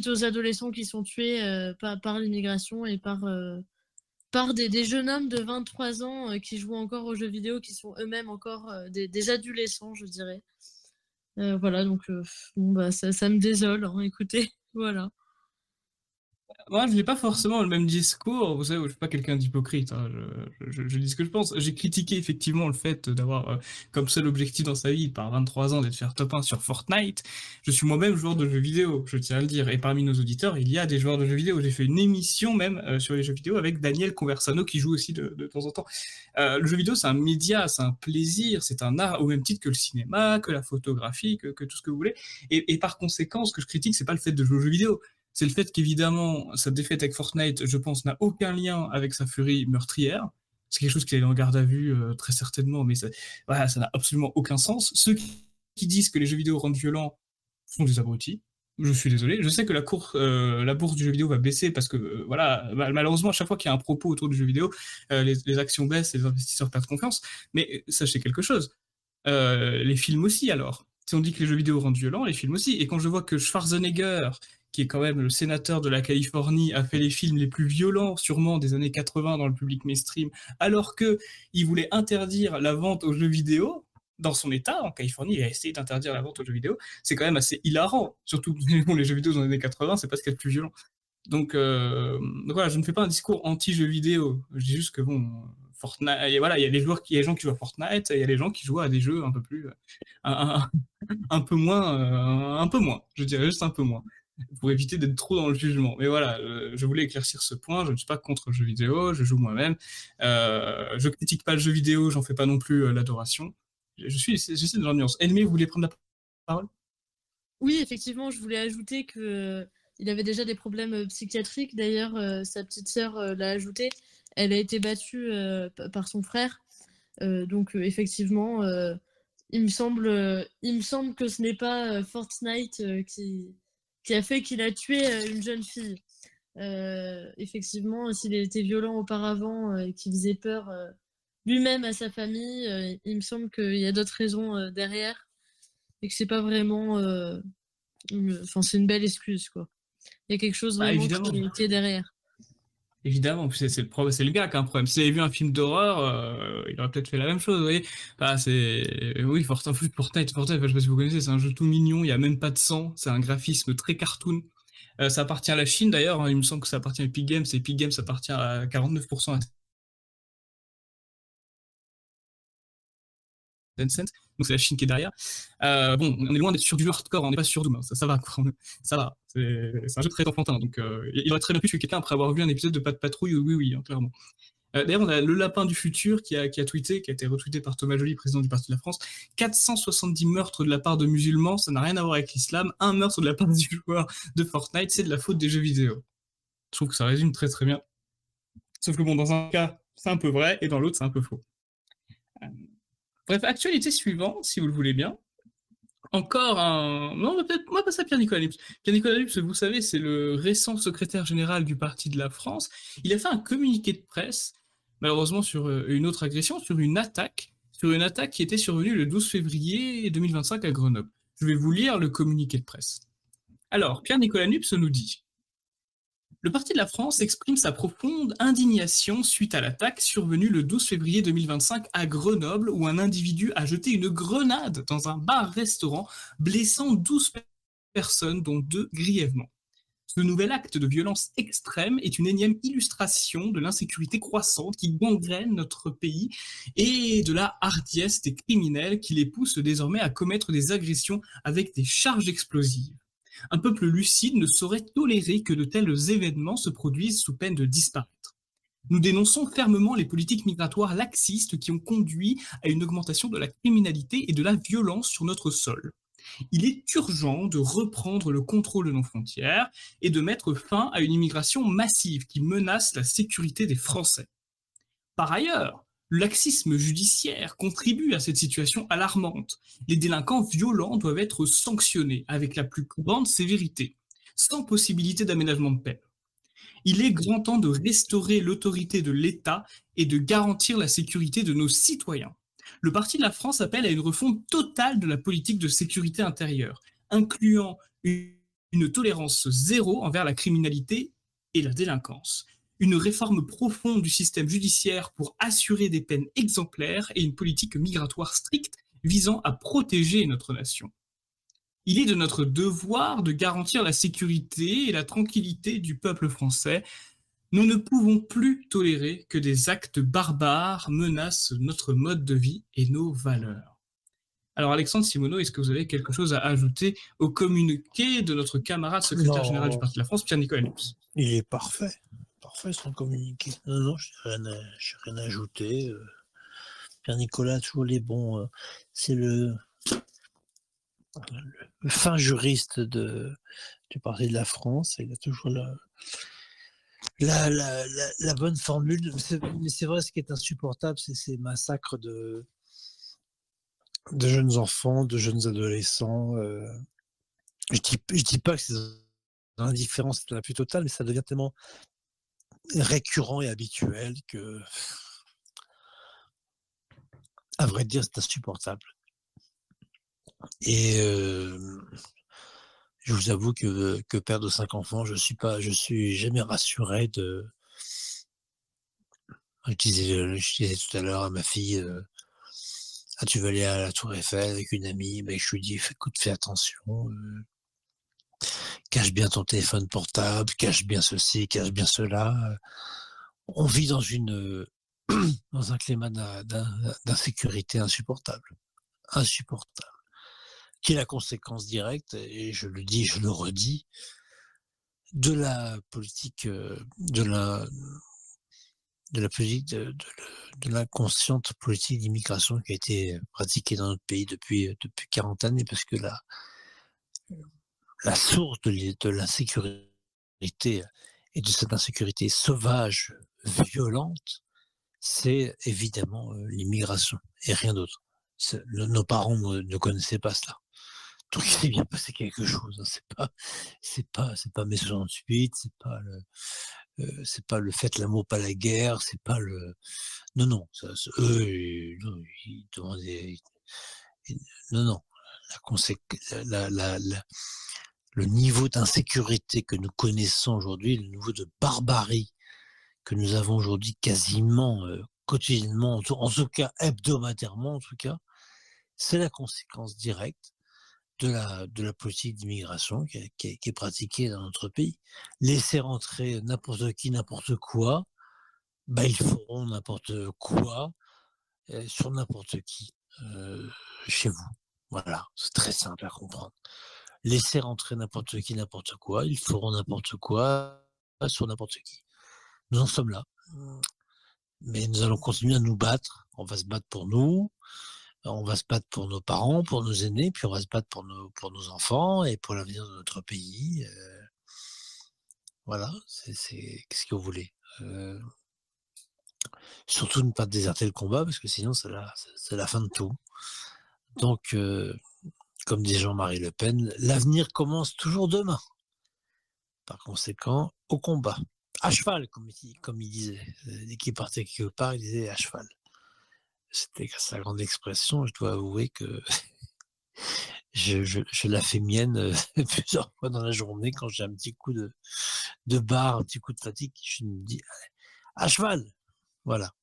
aux adolescents qui sont tués par l'immigration et par des jeunes hommes de 23 ans qui jouent encore aux jeux vidéo, qui sont eux-mêmes encore des adolescents, je dirais. Voilà, donc bon, bah, ça me désole, hein, écoutez, voilà. Moi, je n'ai pas forcément le même discours. Vous savez, je ne suis pas quelqu'un d'hypocrite. Hein. Je dis ce que je pense. J'ai critiqué effectivement le fait d'avoir comme seul objectif dans sa vie, par 23 ans, d'être faire top 1 sur Fortnite. Je suis moi-même joueur de jeux vidéo, je tiens à le dire. Et parmi nos auditeurs, il y a des joueurs de jeux vidéo. J'ai fait une émission même sur les jeux vidéo avec Daniel Conversano qui joue aussi de temps en temps. Le jeu vidéo, c'est un média, c'est un plaisir, c'est un art au même titre que le cinéma, que la photographie, que tout ce que vous voulez. Et par conséquent, ce que je critique, c'est pas le fait de jouer aux jeux vidéo. C'est le fait qu'évidemment, sa défaite avec Fortnite, je pense, n'a aucun lien avec sa furie meurtrière. C'est quelque chose qui est en garde à vue, très certainement, mais voilà, ça n'a absolument aucun sens. Ceux qui disent que les jeux vidéo rendent violents sont des abrutis. Je suis désolé. Je sais que la bourse du jeu vidéo va baisser parce que, voilà, malheureusement, à chaque fois qu'il y a un propos autour du jeu vidéo, les actions baissent et les investisseurs perdent confiance. Mais sachez quelque chose, les films aussi, alors. Si on dit que les jeux vidéo rendent violents, les films aussi. Et quand je vois que Schwarzenegger, qui est quand même le sénateur de la Californie, a fait les films les plus violents sûrement des années 80 dans le public mainstream, alors qu'il voulait interdire la vente aux jeux vidéo dans son état, en Californie, il a essayé d'interdire la vente aux jeux vidéo, c'est quand même assez hilarant, surtout bon, les jeux vidéo dans les années 80, c'est pas ce qu'il y a de plus violent. Donc voilà, je ne fais pas un discours anti-jeux vidéo, je dis juste que bon, Fortnite, voilà, il y a des gens qui jouent à Fortnite, il y a des gens qui jouent à des jeux un peu plus, un peu moins, je dirais juste un peu moins, pour éviter d'être trop dans le jugement. Mais voilà, je voulais éclaircir ce point, je ne suis pas contre le jeu vidéo, je joue moi-même, je critique pas le jeu vidéo, j'en fais pas non plus l'adoration, j'essaie de l'ambiance. Edmé, vous voulez prendre la parole? Oui, effectivement, je voulais ajouter qu'il avait déjà des problèmes psychiatriques. D'ailleurs, sa petite sœur l'a ajouté. Elle a été battue par son frère. Donc, effectivement, il me semble que ce n'est pas Fortnite qui a fait qu'il a tué une jeune fille. Effectivement, s'il était violent auparavant et qu'il faisait peur lui-même à sa famille, il me semble qu'il y a d'autres raisons derrière et que c'est pas vraiment... Enfin, c'est une belle excuse, quoi. Il y a quelque chose vraiment qui est derrière. Évidemment, c'est le gars qui a un problème. S'il avait vu un film d'horreur, il aurait peut-être fait la même chose, vous voyez. Bah, oui, Fortnite, je sais pas si vous connaissez, c'est un jeu tout mignon, il n'y a même pas de sang, c'est un graphisme très cartoon. Ça appartient à la Chine d'ailleurs, hein, il me semble que ça appartient à Epic Games, et Epic Games appartient à 49% à Tencent, donc c'est la Chine qui est derrière. Bon, on est loin d'être sur du hardcore, on n'est pas sur Doom, hein, ça va, quoi. Ça va, c'est un jeu très enfantin, donc il aurait très bien pu tuer quelqu'un après avoir vu un épisode de Pas de Patrouille, oui, hein, clairement. D'ailleurs, on a le lapin du futur qui a tweeté, qui a été retweeté par Thomas Joly, président du Parti de la France. 470 meurtres de la part de musulmans, ça n'a rien à voir avec l'islam. Un meurtre de la part du joueur de Fortnite, c'est de la faute des jeux vidéo. Je trouve que ça résume très très bien. Sauf que bon, dans un cas, c'est un peu vrai, et dans l'autre, c'est un peu faux. Bref, actualité suivante, si vous le voulez bien. Encore un... Non, on va passer à Pierre-Nicolas Lupes. Pierre-Nicolas Lupes, vous savez, c'est le récent secrétaire général du Parti de la France. Il a fait un communiqué de presse, malheureusement sur une autre agression, sur une attaque qui était survenue le 12 février 2025 à Grenoble. Je vais vous lire le communiqué de presse. Alors, Pierre-Nicolas Lupes nous dit: le Parti de la France exprime sa profonde indignation suite à l'attaque survenue le 12 février 2025 à Grenoble, où un individu a jeté une grenade dans un bar-restaurant, blessant 12 personnes, dont 2 grièvement. Ce nouvel acte de violence extrême est une énième illustration de l'insécurité croissante qui gangrène notre pays et de la hardiesse des criminels qui les poussent désormais à commettre des agressions avec des charges explosives. Un peuple lucide ne saurait tolérer que de tels événements se produisent sous peine de disparaître. Nous dénonçons fermement les politiques migratoires laxistes qui ont conduit à une augmentation de la criminalité et de la violence sur notre sol. Il est urgent de reprendre le contrôle de nos frontières et de mettre fin à une immigration massive qui menace la sécurité des Français. Par ailleurs, le laxisme judiciaire contribue à cette situation alarmante. Les délinquants violents doivent être sanctionnés avec la plus grande sévérité, sans possibilité d'aménagement de peine. Il est grand temps de restaurer l'autorité de l'État et de garantir la sécurité de nos citoyens. Le Parti de la France appelle à une refonte totale de la politique de sécurité intérieure, incluant une tolérance zéro envers la criminalité et la délinquance, une réforme profonde du système judiciaire pour assurer des peines exemplaires et une politique migratoire stricte visant à protéger notre nation. Il est de notre devoir de garantir la sécurité et la tranquillité du peuple français. Nous ne pouvons plus tolérer que des actes barbares menacent notre mode de vie et nos valeurs. Alors Alexandre Simoneau, est-ce que vous avez quelque chose à ajouter au communiqué de notre camarade secrétaire général du Parti de la France, Pierre-Nicolas Lupes? Il est parfait. Parfait son communiqué. Non, je n'ai rien à ajouter. Pierre-Nicolas, toujours les bons. C'est le fin juriste du Parti de la France. Il a toujours la bonne formule. Mais c'est vrai, ce qui est insupportable, c'est ces massacres de jeunes enfants, de jeunes adolescents. Je dis pas que c'est dans l'indifférence la plus totale, mais ça devient tellement récurrent et habituel que, à vrai dire, c'est insupportable. Et je vous avoue que père de 5 enfants, je suis jamais rassuré de. Je disais tout à l'heure à ma fille, tu veux aller à la Tour Eiffel avec une amie, mais je lui dis, écoute, fais attention, cache bien ton téléphone portable, cache bien ceci, cache bien cela. On vit dans un climat d'insécurité insupportable, qui est la conséquence directe, et je le dis, je le redis, de la politique, de l'inconsciente politique d'immigration qui a été pratiquée dans notre pays depuis 40 années, parce que la source de l'insécurité et de cette insécurité sauvage, violente, c'est évidemment l'immigration et rien d'autre. Nos parents ne connaissaient pas cela. Donc il s'est bien passé quelque chose. C'est pas mai 68, c'est pas le faites l'amour pas la guerre, c'est pas le non eux ils demandaient non le niveau d'insécurité que nous connaissons aujourd'hui, le niveau de barbarie que nous avons aujourd'hui quasiment quotidiennement, en tout cas hebdomadairement en tout cas, c'est la conséquence directe de la politique d'immigration qui est pratiquée dans notre pays. Laisser rentrer n'importe qui, n'importe quoi, ils feront n'importe quoi sur n'importe qui chez vous. Voilà, c'est très simple à comprendre. Laisser rentrer n'importe qui, n'importe quoi, ils feront n'importe quoi sur n'importe qui. Nous en sommes là. mais nous allons continuer à nous battre. On va se battre pour nous, on va se battre pour nos parents, pour nos aînés, puis on va se battre pour nos enfants et pour l'avenir de notre pays. Voilà, qu'est-ce que vous voulez? Surtout ne pas déserter le combat, parce que sinon c'est la fin de tout. Donc, comme dit Jean-Marie Le Pen, l'avenir commence toujours demain. Par conséquent, au combat. À cheval, comme il disait. Dès qu'il partait quelque part, il disait à cheval. C'était sa grande expression. Je dois avouer que je la fais mienne plusieurs fois dans la journée quand j'ai un petit coup de barre, un petit coup de fatigue. Je me dis à cheval. Voilà.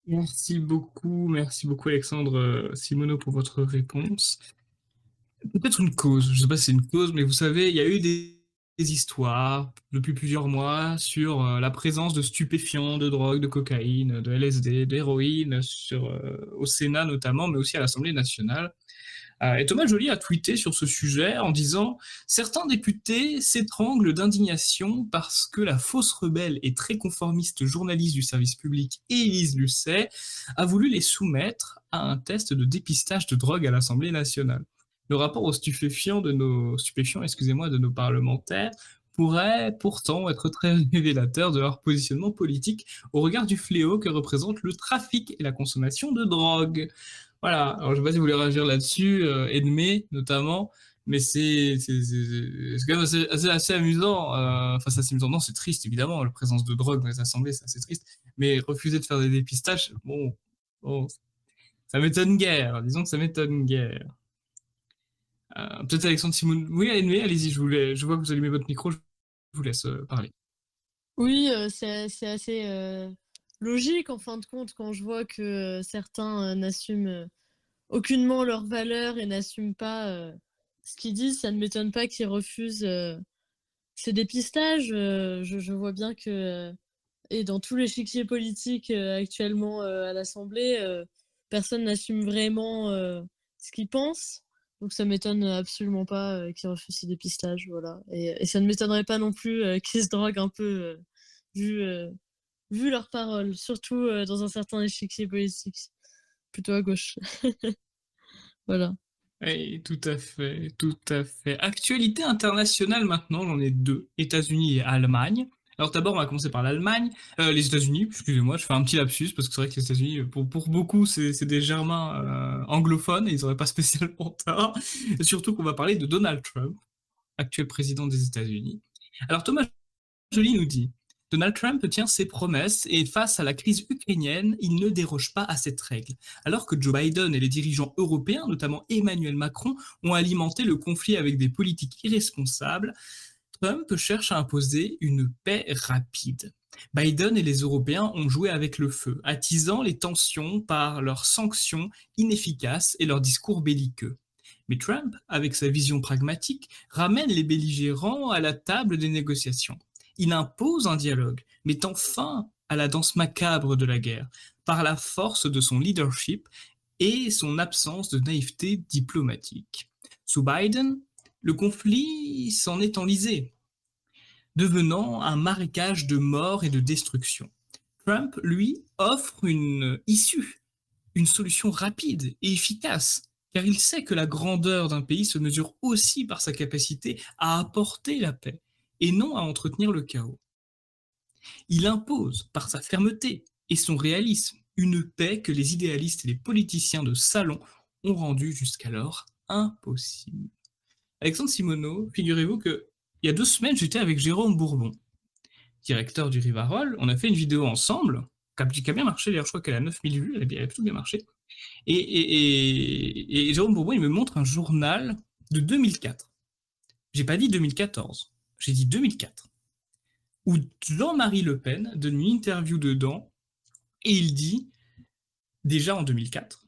Merci beaucoup Alexandre Simoneau pour votre réponse. Peut-être une cause, je ne sais pas si c'est une cause, mais vous savez, il y a eu des histoires depuis plusieurs mois sur la présence de stupéfiants, de drogue, de cocaïne, de LSD, d'héroïne au Sénat notamment, mais aussi à l'Assemblée nationale. Et Thomas Joly a tweeté sur ce sujet en disant « Certains députés s'étranglent d'indignation parce que la fausse rebelle et très conformiste journaliste du service public Élise Lucet a voulu les soumettre à un test de dépistage de drogue à l'Assemblée nationale. Le rapport aux stupéfiants de nos parlementaires pourrait pourtant être très révélateur de leur positionnement politique au regard du fléau que représente le trafic et la consommation de drogue. » Voilà, alors je ne sais pas si vous voulez réagir là-dessus, Edmé notamment, mais c'est quand même assez amusant. Enfin, c'est assez amusant. Non, c'est triste, évidemment, la présence de drogue dans les assemblées, c'est assez triste. Mais refuser de faire des dépistages, bon ça m'étonne guère. Disons que ça m'étonne guère. Peut-être Alexandre Simon. Oui, Edmé, allez-y, je vois que vous allumez votre micro, je vous laisse parler. Oui, c'est assez logique en fin de compte quand je vois que certains n'assument aucunement leurs valeurs et n'assument pas ce qu'ils disent. Ça ne m'étonne pas qu'ils refusent ces dépistages. Je vois bien que et dans tout l'échiquier politique actuellement à l'Assemblée, personne n'assume vraiment ce qu'il pense. Donc ça m'étonne absolument pas qu'ils refusent ces dépistages, voilà. Et ça ne m'étonnerait pas non plus qu'ils se droguent un peu vu leurs paroles, surtout dans un certain échiquier politique, plutôt à gauche. Voilà. Oui, tout à fait, tout à fait. Actualité internationale maintenant, j'en ai deux, États-Unis et Allemagne. Alors d'abord, on va commencer par l'Allemagne, les États-Unis, excusez-moi, je fais un petit lapsus parce que c'est vrai que les États-Unis, pour beaucoup, c'est des Germains anglophones et ils n'auraient pas spécialement tort. Surtout qu'on va parler de Donald Trump, actuel président des États-Unis. Alors Thomas Joly nous dit Donald Trump tient ses promesses et face à la crise ukrainienne, il ne déroge pas à cette règle. Alors que Joe Biden et les dirigeants européens, notamment Emmanuel Macron, ont alimenté le conflit avec des politiques irresponsables, Trump cherche à imposer une paix rapide. Biden et les Européens ont joué avec le feu, attisant les tensions par leurs sanctions inefficaces et leurs discours belliqueux. Mais Trump, avec sa vision pragmatique, ramène les belligérants à la table des négociations. Il impose un dialogue, mettant fin à la danse macabre de la guerre, par la force de son leadership et son absence de naïveté diplomatique. Sous Biden, le conflit s'en est enlisé, devenant un marécage de mort et de destruction. Trump, lui, offre une issue, une solution rapide et efficace, car il sait que la grandeur d'un pays se mesure aussi par sa capacité à apporter la paix et non à entretenir le chaos. Il impose, par sa fermeté et son réalisme, une paix que les idéalistes et les politiciens de salon ont rendue jusqu'alors impossible. Alexandre Simoneau, figurez-vous que il y a 2 semaines, j'étais avec Jérôme Bourbon, directeur du Rivarol. On a fait une vidéo ensemble, qui a bien marché, d'ailleurs je crois qu'elle a 9000 vues, elle a plutôt bien marché. Et Jérôme Bourbon, il me montre un journal de 2004. J'ai pas dit 2014, j'ai dit 2004. Où Jean-Marie Le Pen donne une interview dedans, et il dit, déjà en 2004,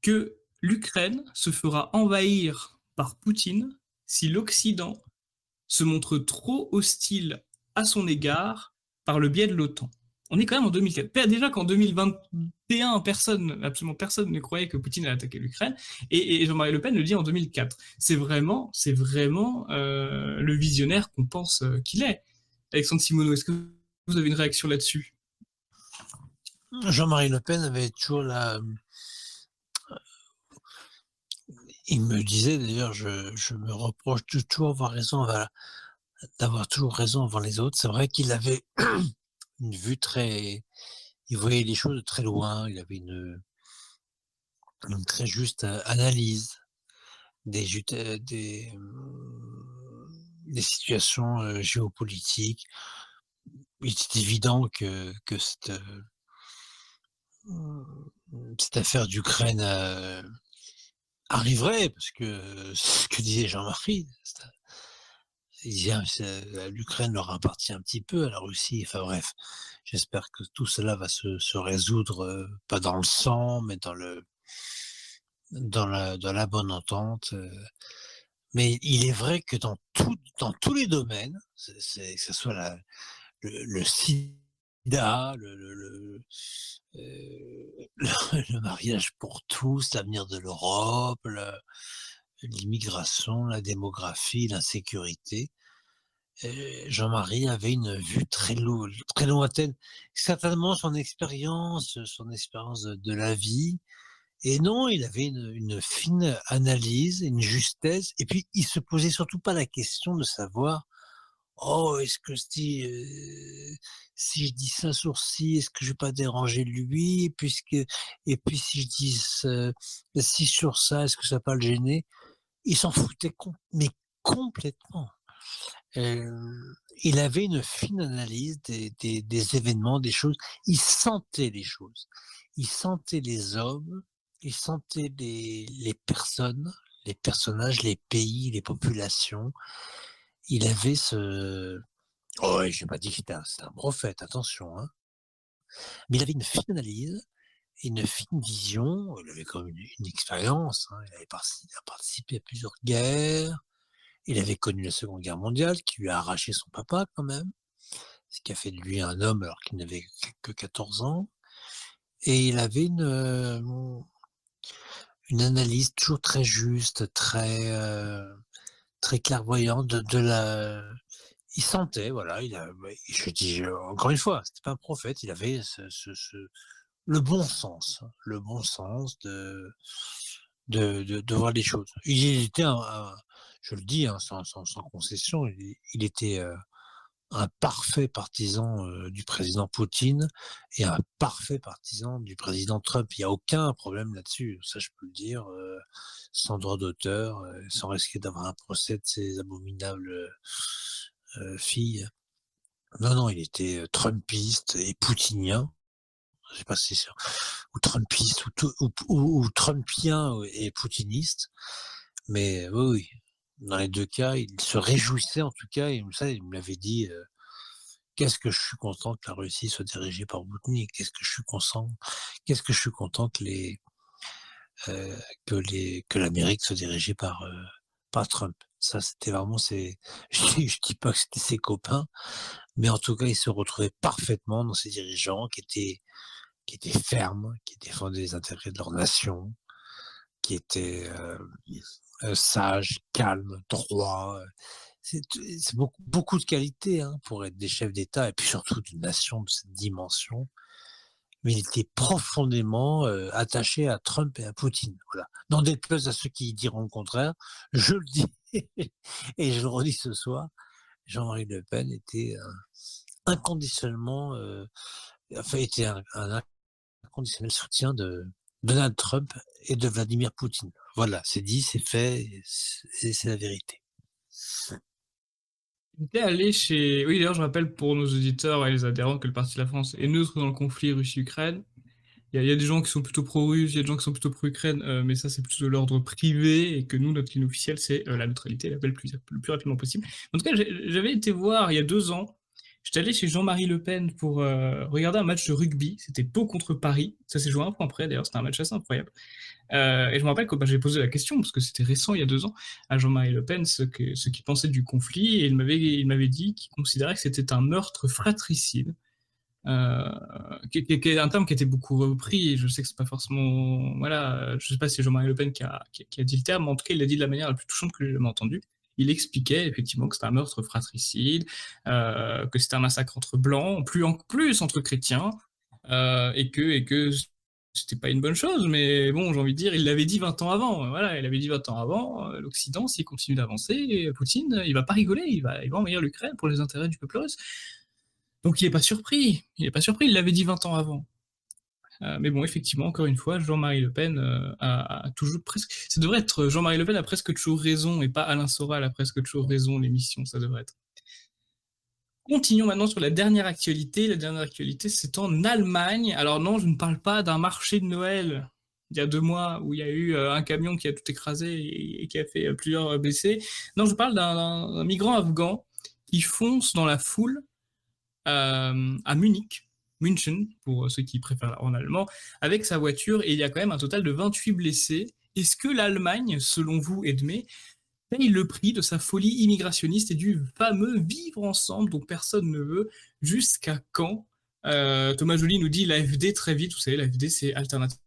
que l'Ukraine se fera envahir par Poutine si l'Occident se montre trop hostile à son égard par le biais de l'OTAN. On est quand même en 2004. Déjà qu'en 2021, absolument personne ne croyait que Poutine allait attaquer l'Ukraine, et Jean-Marie Le Pen le dit en 2004. C'est vraiment le visionnaire qu'on pense qu'il est. Alexandre Simoneau. Est-ce que vous avez une réaction là-dessus? Jean-Marie Le Pen avait toujours il me disait d'ailleurs, je me reproche de toujours avoir raison, d'avoir toujours raison avant les autres. C'est vrai qu'il avait une vue il voyait les choses de très loin, il avait une très juste analyse des situations géopolitiques. Il était évident que cette affaire d'Ukraine arriverait, parce que ce que disait Jean-Marie, il disait l'Ukraine leur appartient un petit peu à la Russie. Enfin bref, j'espère que tout cela va se résoudre, pas dans le sang, mais dans la bonne entente. Mais il est vrai que dans tous les domaines, que ce soit le sida, le mariage pour tous, l'avenir de l'Europe, l'immigration, la démographie, l'insécurité, Jean-Marie avait une vue très lointaine. Certainement son expérience de la vie. Et non, il avait une fine analyse, une justesse, et puis il se posait surtout pas la question de savoir, oh, est-ce que si je dis ça sur ci, est-ce que je vais pas déranger lui, et puis si je dis si sur ça, est-ce que ça va pas le gêner? Il s'en foutait mais complètement. Il avait une fine analyse des événements, des choses. Il sentait les choses. Il sentait les hommes. Il sentait les personnes, les personnages, les pays, les populations. Il avait oh, j'ai pas dit que c'était un prophète, attention, hein. Mais il avait une fine analyse, une fine vision. Il avait quand même une expérience, hein. Il avait participé à plusieurs guerres. Il avait connu la Seconde Guerre mondiale, qui lui a arraché son papa quand même, ce qui a fait de lui un homme alors qu'il n'avait que 14 ans. Et il avait une analyse toujours très juste, très clairvoyante il sentait, voilà, je dis encore une fois, c'était pas un prophète, il avait le bon sens de voir les choses. Il était je le dis, hein, sans concession, il était un parfait partisan du président Poutine et un parfait partisan du président Trump. Il n'y a aucun problème là-dessus, ça je peux le dire, sans droit d'auteur, sans risquer d'avoir un procès de ces abominables filles. Non, il était trumpiste et poutinien. Je sais pas si c'est ou trumpiste ou trumpien et poutiniste, mais oui. Dans les deux cas, il se réjouissait en tout cas, et ça, il me l'avait dit, qu'est-ce que je suis content que la Russie soit dirigée par Poutine, qu'est-ce que je suis content que l'Amérique soit dirigée par Trump. Ça, c'était vraiment je dis pas que c'était ses copains, mais en tout cas, il se retrouvait parfaitement dans ces dirigeants qui étaient fermes, qui défendaient les intérêts de leur nation, qui étaient sages, calmes, droits. C'est beaucoup de qualités, hein, pour être des chefs d'État et puis surtout d'une nation de cette dimension. Mais il était profondément attaché à Trump et à Poutine. Voilà. N'en déplaise à ceux qui diront le contraire, je le dis et je le redis ce soir, Jean-Marie Le Pen était inconditionnellement, était un inconditionnel soutien de Donald Trump et de Vladimir Poutine. Voilà, c'est dit, c'est fait, et c'est la vérité. J'étais allé chez... Oui, d'ailleurs, je rappelle pour nos auditeurs et les adhérents que le Parti de la France est neutre dans le conflit Russie-Ukraine. Il y a des gens qui sont plutôt pro-russes, il y a des gens qui sont plutôt pro-Ukraine, mais ça, c'est plutôt de l'ordre privé, et que nous, notre ligne officielle, c'est la neutralité, l'appel le plus rapidement possible. En tout cas, j'avais été voir, il y a 2 ans, j'étais allé chez Jean-Marie Le Pen pour regarder un match de rugby. C'était Pau contre Paris. Ça s'est joué un point près, d'ailleurs, c'était un match assez incroyable. Et je me rappelle que j'ai posé la question, parce que c'était récent, il y a 2 ans, à Jean-Marie Le Pen, ce qu'il pensait du conflit, et il m'avait dit qu'il considérait que c'était un meurtre fratricide. Qui est un terme qui a été beaucoup repris, et je sais que c'est pas forcément... Voilà, je sais pas si c'est Jean-Marie Le Pen qui a dit le terme, mais en tout cas, il l'a dit de la manière la plus touchante que j'ai jamais entendue. il expliquait effectivement que c'était un meurtre fratricide, que c'était un massacre entre blancs, en plus entre chrétiens, et que c'était pas une bonne chose, mais bon, j'ai envie de dire, il l'avait dit 20 ans avant. Voilà, il avait dit 20 ans avant, l'Occident, s'il continue d'avancer, Poutine, il va pas rigoler, il va envahir l'Ukraine pour les intérêts du peuple russe. Donc il est pas surpris, il l'avait dit 20 ans avant. Mais bon, effectivement, encore une fois, Jean-Marie Le Pen a toujours presque... Ça devrait être Jean-Marie Le Pen a presque toujours raison, et pas Alain Soral a presque toujours raison, l'émission, ça devrait être. Continuons maintenant sur la dernière actualité. La dernière actualité, c'est en Allemagne. Alors non, je ne parle pas d'un marché de Noël il y a 2 mois où il y a eu un camion qui a tout écrasé et qui a fait plusieurs blessés. Non, je parle d'un migrant afghan qui fonce dans la foule à Munich, München, pour ceux qui préfèrent en allemand, avec sa voiture, et il y a quand même un total de 28 blessés. Est-ce que l'Allemagne, selon vous, Edmé, paye le prix de sa folie immigrationniste et du fameux vivre ensemble dont personne ne veut? Jusqu'à quand? Thomas Joly nous dit l'AfD très vite. Vous savez, l'AfD, c'est Alternative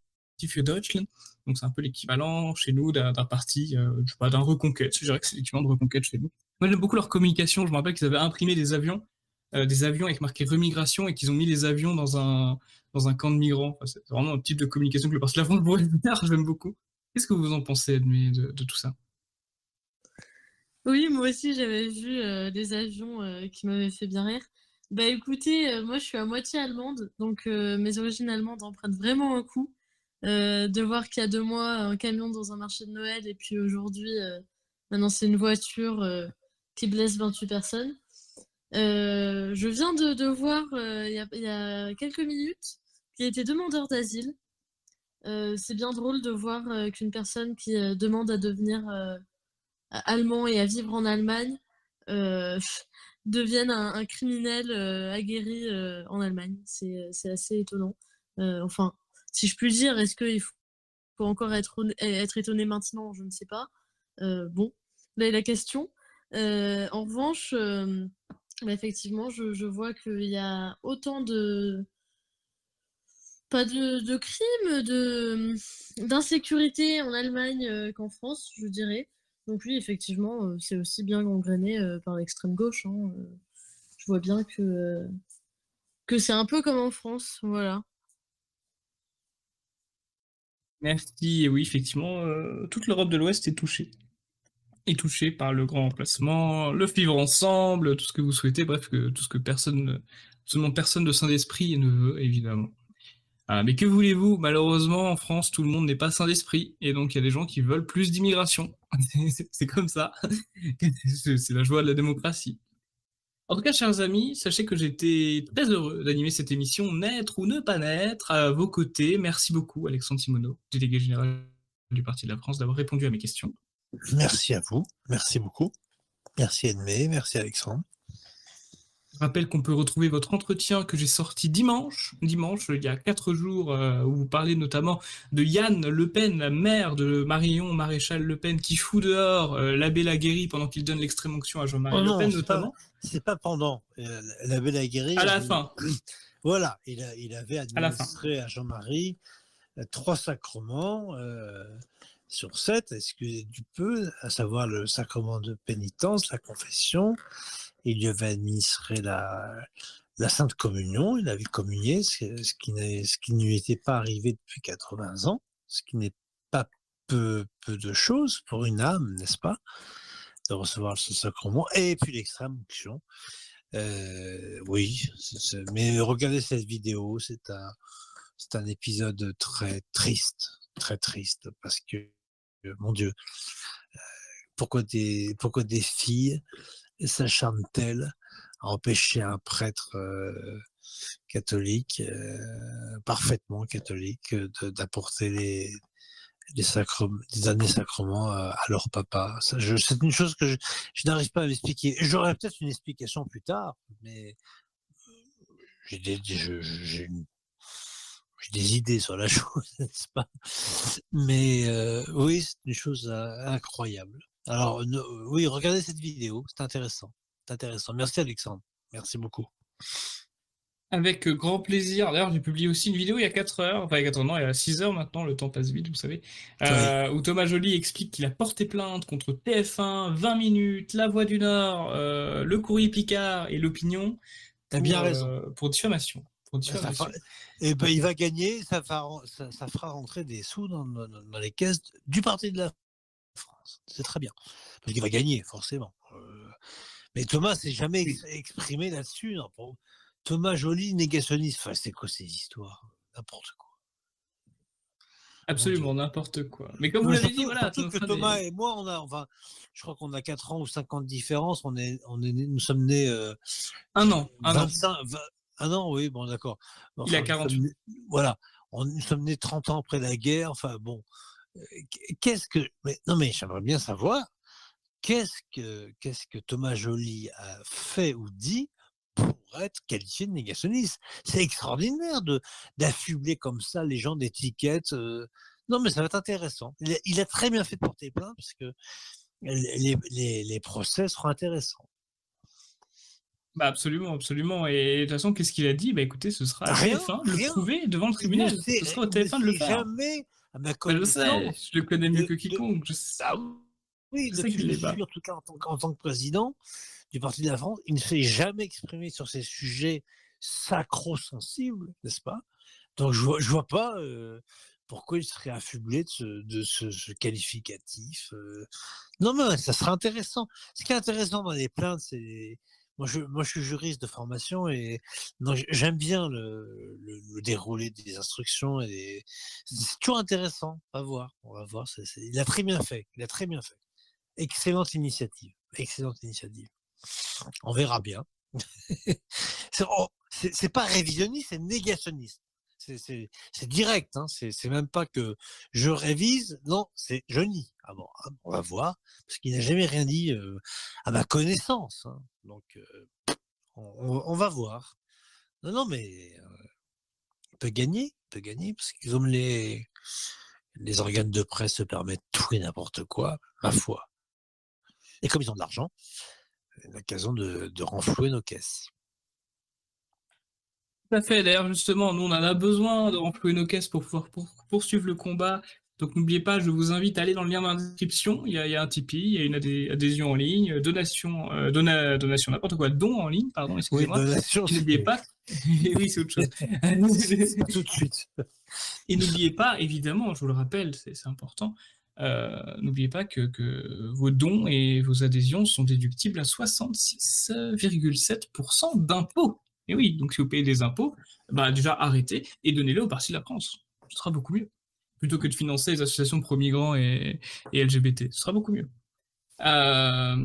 für Deutschland. Donc c'est un peu l'équivalent chez nous d'un parti, je sais pas, d'un Reconquête. Je dirais que c'est l'équivalent de Reconquête chez nous. Moi, j'aime beaucoup leur communication. Je me rappelle qu'ils avaient imprimé des avions avec marqué remigration, et qu'ils ont mis les avions dans un camp de migrants. Enfin, c'est vraiment un type de communication que le Parti de la France pourrait faire. J'aime beaucoup. Qu'est-ce que vous en pensez, Edmé, de tout ça? Oui, moi aussi, j'avais vu des avions qui m'avaient fait bien rire. Bah écoutez, moi je suis à moitié allemande, donc mes origines allemandes en prennent vraiment un coup. De voir qu'il y a 2 mois, un camion dans un marché de Noël, et puis aujourd'hui, maintenant c'est une voiture qui blesse 28 personnes. Je viens de voir il y a quelques minutes qu'il était demandeur d'asile. C'est bien drôle de voir qu'une personne qui demande à devenir allemand et à vivre en Allemagne devienne un criminel aguerri en Allemagne. C'est assez étonnant. Enfin, si je puis dire, est-ce qu'il faut encore être étonné maintenant? Je ne sais pas. Bon, là est la question. En revanche, bah, effectivement, je vois qu'il y a autant pas de crimes, d'insécurité en Allemagne qu'en France, je dirais. Donc oui, effectivement, c'est aussi bien gangréné par l'extrême gauche, hein. Je vois bien que c'est un peu comme en France, voilà. Merci. Et oui, effectivement, toute l'Europe de l'Ouest est touchée par le grand remplacement, le vivre ensemble, tout ce que vous souhaitez, bref, tout ce que absolument personne de sain d'esprit ne veut, évidemment. Mais que voulez-vous? Malheureusement, en France, tout le monde n'est pas sain d'esprit, et donc il y a des gens qui veulent plus d'immigration. C'est comme ça. C'est la joie de la démocratie. En tout cas, chers amis, sachez que j'étais très heureux d'animer cette émission Naître ou ne pas naître à vos côtés. Merci beaucoup, Alexandre Simoneau, délégué général du Parti de la France, d'avoir répondu à mes questions. Merci à vous, merci beaucoup. Merci Edmé, merci Alexandre. Je rappelle qu'on peut retrouver votre entretien que j'ai sorti dimanche, il y a 4 jours, où vous parlez notamment de Yann Le Pen, la mère de Marion Maréchal Le Pen, qui fout dehors l'abbé Laguérie pendant qu'il donne l'extrême onction à Jean-Marie Le Pen, notamment. C'est pas pendant. L'abbé Laguérie... À la fin. Voilà, il avait administré à Jean-Marie 3 sacrements sur 7, excusez du peu, à savoir le sacrement de pénitence, la confession. Il lui avait administré la Sainte Communion, il avait communié, ce qui ne lui était pas arrivé depuis 80 ans, ce qui n'est pas peu de choses pour une âme, n'est-ce pas, de recevoir ce sacrement, et puis l'extrême onction. Oui, mais regardez cette vidéo, c'est un épisode très triste, parce que, mon Dieu, pourquoi des filles s'acharnent-elles à empêcher un prêtre catholique, parfaitement catholique, d'apporter les derniers sacrements à leur papa? C'est une chose que je n'arrive pas à m'expliquer. J'aurais peut-être une explication plus tard, mais j'ai des idées sur la chose, n'est-ce pas? Mais oui, c'est une chose incroyable. Alors, oui, regardez cette vidéo, c'est intéressant. Merci Alexandre, merci beaucoup. Avec grand plaisir. D'ailleurs, j'ai publié aussi une vidéo il y a 4 heures, enfin il y a 4 heures, non, il y a 6 heures maintenant, le temps passe vite, vous savez, Oui, où Thomas Joly explique qu'il a porté plainte contre TF1, 20 minutes, La Voix du Nord, Le Courrier Picard et L'Opinion t'as bien raison. pour diffamation. Pour Ben, diffamation. et ben, il va gagner, ça fera rentrer des sous dans les caisses du Parti de la France. C'est très bien. Parce qu'il va gagner, forcément. Mais Thomas s'est jamais exprimé là-dessus. Thomas Joly, négationniste. Enfin, c'est quoi ces histoires? N'importe quoi. Absolument, n'importe quoi. Mais comme Non, vous mais l'avez dit, voilà. surtout que Thomas et moi, je crois qu'on a 4 ans ou 5 ans de différence. Nous sommes nés. Un an. 1 an, oui, bon, d'accord. Il a 48. Voilà. Nous sommes nés 30 ans après la guerre. Enfin, bon. Mais j'aimerais bien savoir qu'est-ce que Thomas Joly a fait ou dit pour être qualifié de négationniste. C'est extraordinaire d'affubler comme ça les gens d'étiquettes. Non, mais ça va être intéressant. Il a très bien fait de porter plainte parce que les procès seront intéressants. Bah absolument, absolument. Et de toute façon, qu'est-ce qu'il a dit? Bah écoutez, ce sera à TF1 de le prouver devant le tribunal. Ce sera au TF1 de le faire. Jamais, à ma Je sais, je le connais mieux que quiconque. Oui, depuis que je suis, en tout cas en tant que président du Parti de la France, il ne s'est jamais exprimé sur ces sujets sacro-sensibles, n'est-ce pas? Donc je vois pas pourquoi il serait affublé de ce qualificatif. Non, mais ça serait intéressant. Ce qui est intéressant dans les plaintes, c'est... Moi, je suis juriste de formation et j'aime bien le déroulé des instructions. C'est toujours intéressant. On va voir. Il a très bien fait. Excellente initiative. On verra bien. C'est pas révisionniste, c'est négationniste. C'est direct, hein. C'est même pas que je révise, non, c'est je nie. Ah bon, on va voir, parce qu'il n'a jamais rien dit à ma connaissance. Hein. Donc, on va voir. Non, mais il peut gagner, parce qu'ils ont les organes de presse se permettent tout et n'importe quoi, ma foi. Et comme ils ont de l'argent, l'occasion de renflouer nos caisses. Tout à fait. D'ailleurs, justement, nous, on en a besoin de renflouer nos caisses pour pouvoir poursuivre le combat. Donc, n'oubliez pas, je vous invite à aller dans le lien dans la description. Il y a un Tipeee, il y a une adhésion en ligne, donation, n'importe quoi, don en ligne, pardon, excusez-moi. Oui, donation. N'oubliez pas. Oui, c'est autre chose. Tout de suite. Et n'oubliez pas, évidemment, je vous le rappelle, c'est important, n'oubliez pas que vos dons et vos adhésions sont déductibles à 66,7% d'impôts. Et oui, donc si vous payez des impôts, bah déjà arrêtez et donnez-les au Parti de la France. Ce sera beaucoup mieux. Plutôt que de financer les associations pro-migrants et LGBT. Ce sera beaucoup mieux.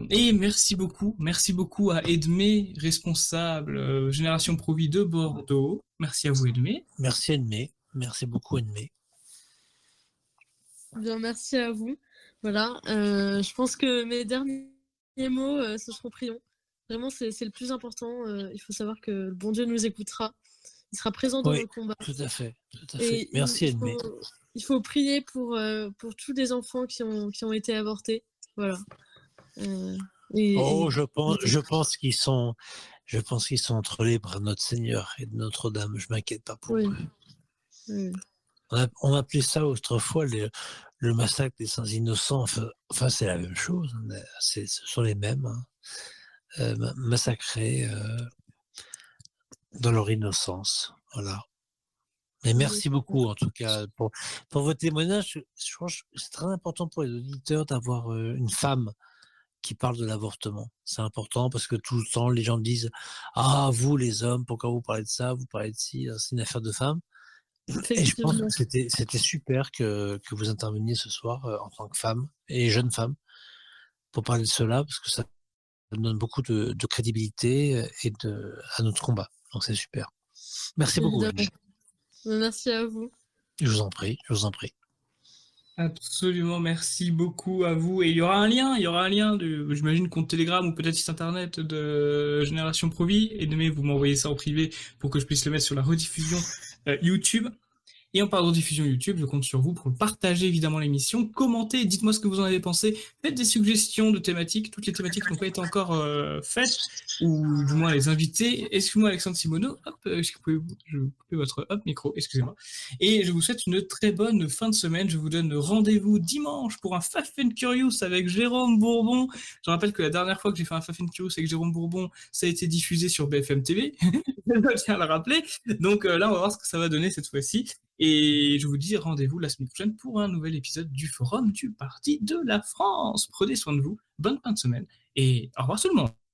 Et merci beaucoup à Edmé, responsable Génération Pro-Vie de Bordeaux. Merci à vous, Edmé. Merci, Edmé. Merci beaucoup, Edmé. Bien, merci à vous. Voilà, je pense que mes derniers mots, ce seront prions. Vraiment, c'est le plus important. Il faut savoir que le bon Dieu nous écoutera. Il sera présent dans nos combats. Tout à fait. Merci, Edmé. Il faut prier pour tous les enfants qui ont été avortés. Voilà. Je pense qu'ils sont entre les bras de notre Seigneur et de Notre-Dame. Je m'inquiète pas pour eux. Oui. On appelait ça autrefois le massacre des saints innocents. Enfin, c'est la même chose. Ce sont les mêmes. Hein. Massacrés dans leur innocence. Voilà. Mais merci beaucoup, en tout cas, pour vos témoignages. Je pense que c'est très important pour les auditeurs d'avoir une femme qui parle de l'avortement. C'est important parce que tout le temps, les gens disent « Ah, vous, les hommes, pourquoi vous parlez de ça? Vous parlez de ci, c'est une affaire de femmes. » Et je pense que c'était super que vous interveniez ce soir en tant que femme et jeune femme pour parler de cela, parce que ça donne beaucoup de crédibilité à notre combat. Donc c'est super. Merci beaucoup. Merci à vous. Je vous en prie. Absolument, merci beaucoup à vous. Et il y aura un lien j'imagine, compte Telegram ou peut-être site internet de Génération Pro-Vie. Et demain, vous m'envoyez ça en privé pour que je puisse le mettre sur la rediffusion YouTube. Et en parlant de diffusion YouTube, je compte sur vous pour partager évidemment l'émission, commentez, dites-moi ce que vous en avez pensé, faites des suggestions de thématiques, toutes les thématiques n'ont pas été encore faites, ou du moins les invités. Excusez-moi Alexandre Simoneau, hop, est-ce que vous pouvez je couper votre micro, excusez-moi. Et je vous souhaite une très bonne fin de semaine, je vous donne rendez-vous dimanche pour un Fast and Curious avec Jérôme Bourbon. Je rappelle que la dernière fois que j'ai fait un Fast and Curious avec Jérôme Bourbon, ça a été diffusé sur BFM TV, je tiens à le rappeler. Donc là, on va voir ce que ça va donner cette fois-ci. Et je vous dis rendez-vous la semaine prochaine pour un nouvel épisode du Forum du Parti de la France. Prenez soin de vous, bonne fin de semaine et au revoir tout le monde.